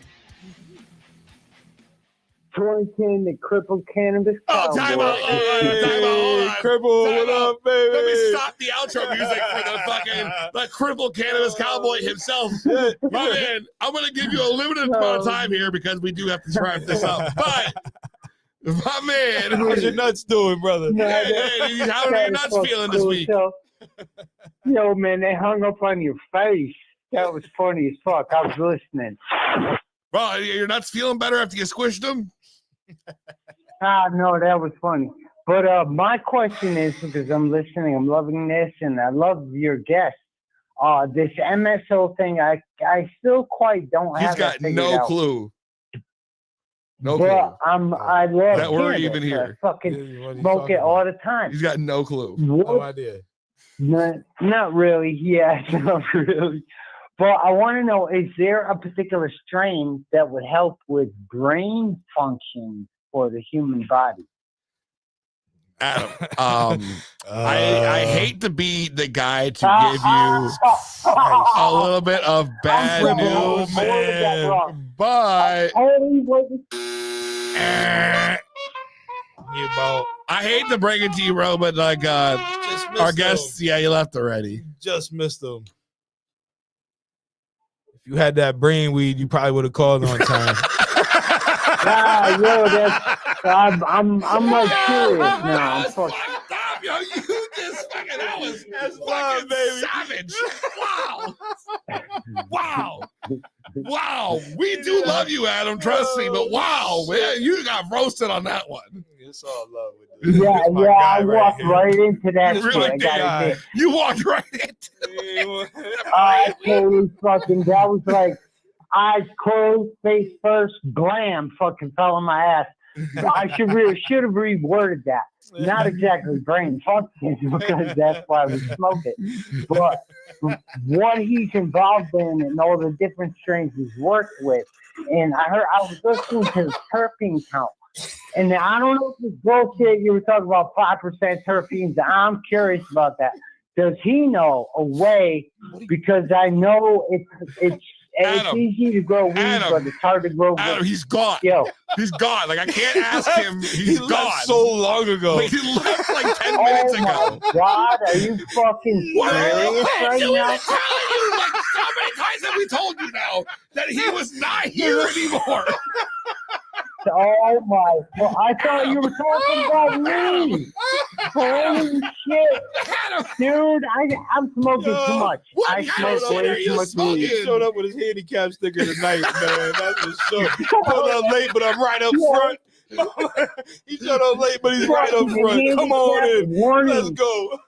Speaker 10: 2010, the crippled cannabis.
Speaker 3: Time out. Hold on.
Speaker 5: Cripple, what up, baby?
Speaker 3: Let me stop the outro music for the crippled cannabis cowboy himself. My man, I'm going to give you a limited amount of time here because we do have to wrap this up. But my man,
Speaker 5: how's your nuts doing, brother?
Speaker 3: Hey, how are your nuts feeling this week?
Speaker 10: Yo, man, they hung up on your face. That was funny as fuck. I was listening.
Speaker 3: Bro, your nuts feeling better after you squished them?
Speaker 10: No, that was funny. But my question is, because I'm listening, I'm loving this, and I love your guest. This MSO thing, I still quite don't have.
Speaker 3: He's got no clue. No clue.
Speaker 10: I love
Speaker 3: that we're even here.
Speaker 10: I fucking smoke it all the time.
Speaker 3: He's got no clue.
Speaker 5: No idea.
Speaker 10: Not really. Yeah, not really. But I want to know, is there a particular strain that would help with brain function for the human body?
Speaker 3: Adam, I hate to be the guy to give you a little bit of bad news, man, but I hate to break it to you, bro, but like our guests, yeah, you left already.
Speaker 5: Just missed them. If you had that brain weed, you probably would have called on time.
Speaker 10: I'm like serious now.
Speaker 3: Stop, yo, you just fucking, that's love, baby. Savage. Wow. We do love you, Adam. Trust me, but wow, man, you got roasted on that one.
Speaker 5: It's all love with
Speaker 10: Yeah, I walked right into that shit.
Speaker 3: Really
Speaker 10: I gotta admit.
Speaker 3: You walked right into it.
Speaker 10: I totally fucking, that was like eyes closed, face first, glam, fucking fell on my ass. I should have reworded that. Not exactly brain function, because that's why we smoke it. But what he's involved in and all the different strains he's worked with. And I was listening to the terpene count. And I don't know if this bullshit you were talking about 5% terpenes. I'm curious about that. Does he know a way? Because I know it's easy to grow weed, but it's hard to grow weed.
Speaker 3: Adam, he's gone.
Speaker 10: Yo.
Speaker 3: He's gone. Like, I can't ask him. He's gone.
Speaker 5: Left so long ago.
Speaker 3: Like, he left like 10 minutes ago.
Speaker 10: Oh my God, are you fucking serious right now?
Speaker 3: Like, how many times have we told you now that he was not here anymore?
Speaker 10: Oh my! Well, I thought you were talking about me. Holy shit, dude! I'm smoking too much. I smoke way too much weed.
Speaker 5: He showed up with his handicap sticker tonight, man. That's for sure. Showed up late, but I'm right up front. He showed up late, but he's right up front. Come on in. Let's go.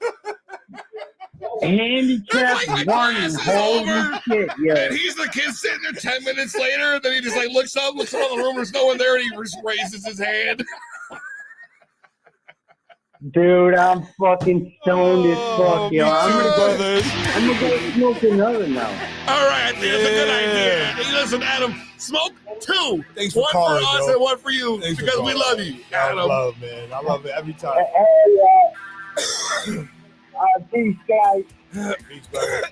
Speaker 10: Handicap warning. Holy shit, yeah.
Speaker 3: And he's the kid sitting there 10 minutes later, and then he just like looks around the room, there's no one there, and he just raises his hand.
Speaker 10: Dude, I'm fucking stoned as fuck, yo. I'm gonna go smoke another now.
Speaker 3: All right, I think that's a good idea. Hey, listen, Adam, smoke two.
Speaker 5: Thanks for
Speaker 3: one
Speaker 5: calling,
Speaker 3: for us
Speaker 5: bro.
Speaker 3: and one for you,
Speaker 5: Thanks
Speaker 3: because we love you, Adam.
Speaker 5: I love, man. I love it every time.
Speaker 10: Peace, guys.
Speaker 5: Peace, brother.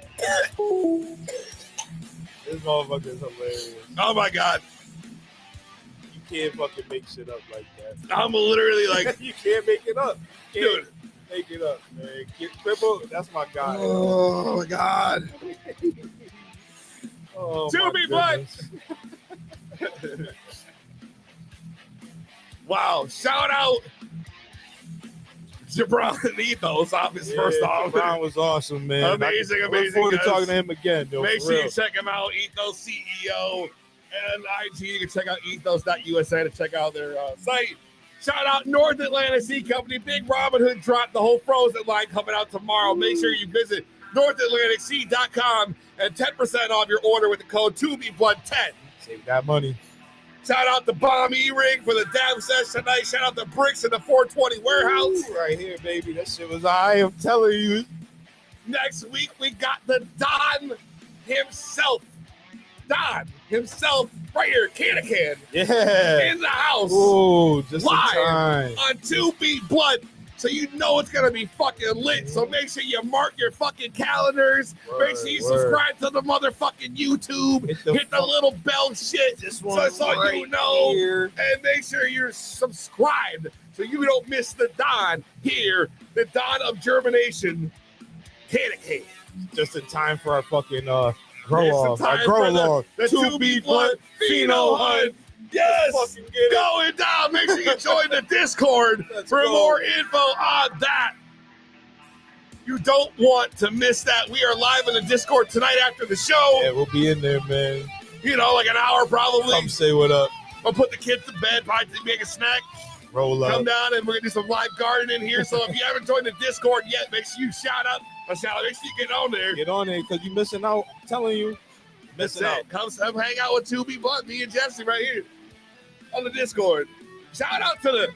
Speaker 5: This motherfucker is hilarious.
Speaker 3: Oh my God.
Speaker 5: You can't fucking make shit up like that.
Speaker 3: I'm literally like,
Speaker 5: you can't make it up.
Speaker 3: Dude.
Speaker 5: Make it up, man. Cripple, that's my guy.
Speaker 3: Oh my God.
Speaker 5: Oh,
Speaker 3: To be blunt. Wow. Shout out Gibran and Ethos off his first off.
Speaker 5: Gibran was awesome, man.
Speaker 3: Amazing.
Speaker 5: Look forward to talking to him again, though.
Speaker 3: Make sure you check him out, Ethos CEO and IT. You can check out ethos.usa to check out their site. Shout out North Atlanta Seed Company. Big Robin Hood drop, the whole frozen line coming out tomorrow. Make sure you visit NorthAtlanticSeed.com and 10% off your order with the code 2BBlood10.
Speaker 5: Save that money.
Speaker 3: Shout out the Bomb E-Ring for the dab session tonight. Shout out the Bricks in the 420 warehouse.
Speaker 5: Ooh, right here, baby. That shit was I am telling you.
Speaker 3: Next week, we got the Don himself. Don himself right here, Can.
Speaker 5: Yeah.
Speaker 3: In the house.
Speaker 5: Oh, just
Speaker 3: live
Speaker 5: in time.
Speaker 3: on 2B Blood. So you know it's gonna be fucking lit. So make sure you mark your fucking calendars. Make sure you subscribe to the motherfucking YouTube. Hit the little bell shit so you know. Here. And make sure you're subscribed so you don't miss the Don here, the Don of Germination. Can.
Speaker 5: Just in time for our fucking grow along.
Speaker 3: The 2B Blood Pheno Hunt. Yes, going down. Make sure you join the Discord for more info on that. You don't want to miss that. We are live in the Discord tonight after the show.
Speaker 5: Yeah, we'll be in there, man.
Speaker 3: You know, like an hour probably.
Speaker 5: Come say what up.
Speaker 3: I'll put the kids to bed, probably make a snack.
Speaker 5: Roll up.
Speaker 3: Come down and we're going to do some live gardening here. So if you haven't joined the Discord yet, make sure you shout out. Make sure you get on there.
Speaker 5: Get on there because you're missing out. I'm telling you.
Speaker 3: Missing out. Come hang out with 2B Blood, me and Jesse right here on the Discord. Shout out to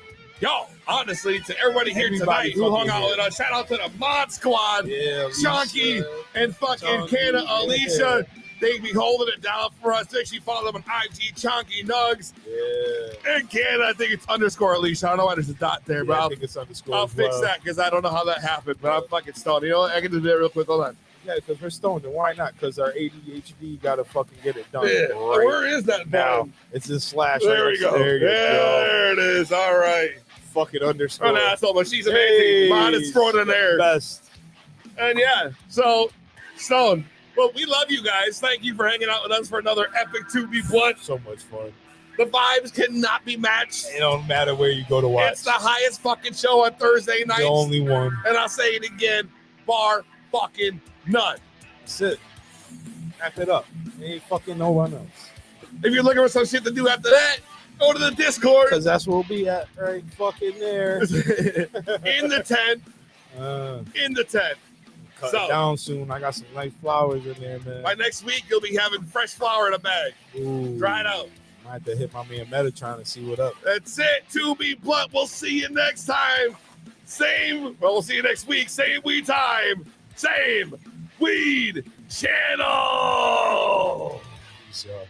Speaker 3: honestly, to everybody here tonight who hung out with us. Shout out to the Mod Squad, Chonky and fucking Canna, Alicia,
Speaker 4: They be holding it down for us. Make sure you follow them on IG Chonky Nugs.
Speaker 5: Yeah.
Speaker 4: In Canada, I think it's underscore Alicia. I don't know why there's a dot there, but
Speaker 5: I think it's underscore.
Speaker 4: I'll
Speaker 5: as
Speaker 4: fix
Speaker 5: well.
Speaker 4: that because I don't know how that happened. But I'm fucking stoned. You know what? I can do that real quick. Hold on.
Speaker 5: Yeah, because we're stoned, and why not? Because our ADHD got to fucking get it done.
Speaker 4: Yeah.
Speaker 5: Right
Speaker 4: Where is that
Speaker 5: now?
Speaker 4: button?
Speaker 5: It's a slash.
Speaker 4: There we go. There it is. All right.
Speaker 5: Fucking underscore.
Speaker 4: Oh, no, that's all. But she's amazing. Mine is thrown in there.
Speaker 5: Best.
Speaker 4: And yeah, so Stone. Well, we love you guys. Thank you for hanging out with us for another epic 2B Blunt.
Speaker 5: So much fun.
Speaker 4: The vibes cannot be matched.
Speaker 5: It don't matter where you go to watch.
Speaker 4: It's the highest fucking show on Thursday nights.
Speaker 5: The only one.
Speaker 4: And I'll say it again, bar fucking none.
Speaker 5: That's it. Wrap it up. Ain't fucking no one else.
Speaker 4: If you're looking for some shit to do after that, go to the Discord.
Speaker 5: Because that's where we'll be at right fucking there.
Speaker 4: In the tent. In the tent.
Speaker 5: Cut it down soon. I got some nice flowers in there, man.
Speaker 4: By next week, you'll be having fresh flour in a bag.
Speaker 5: Ooh.
Speaker 4: Dried out.
Speaker 5: Might have to hit my man Metatron and see what up.
Speaker 4: That's it. 2B Blunt. We'll see you next time. We'll see you next week. Same weed time. Same weed channel.
Speaker 5: Peace, y'all.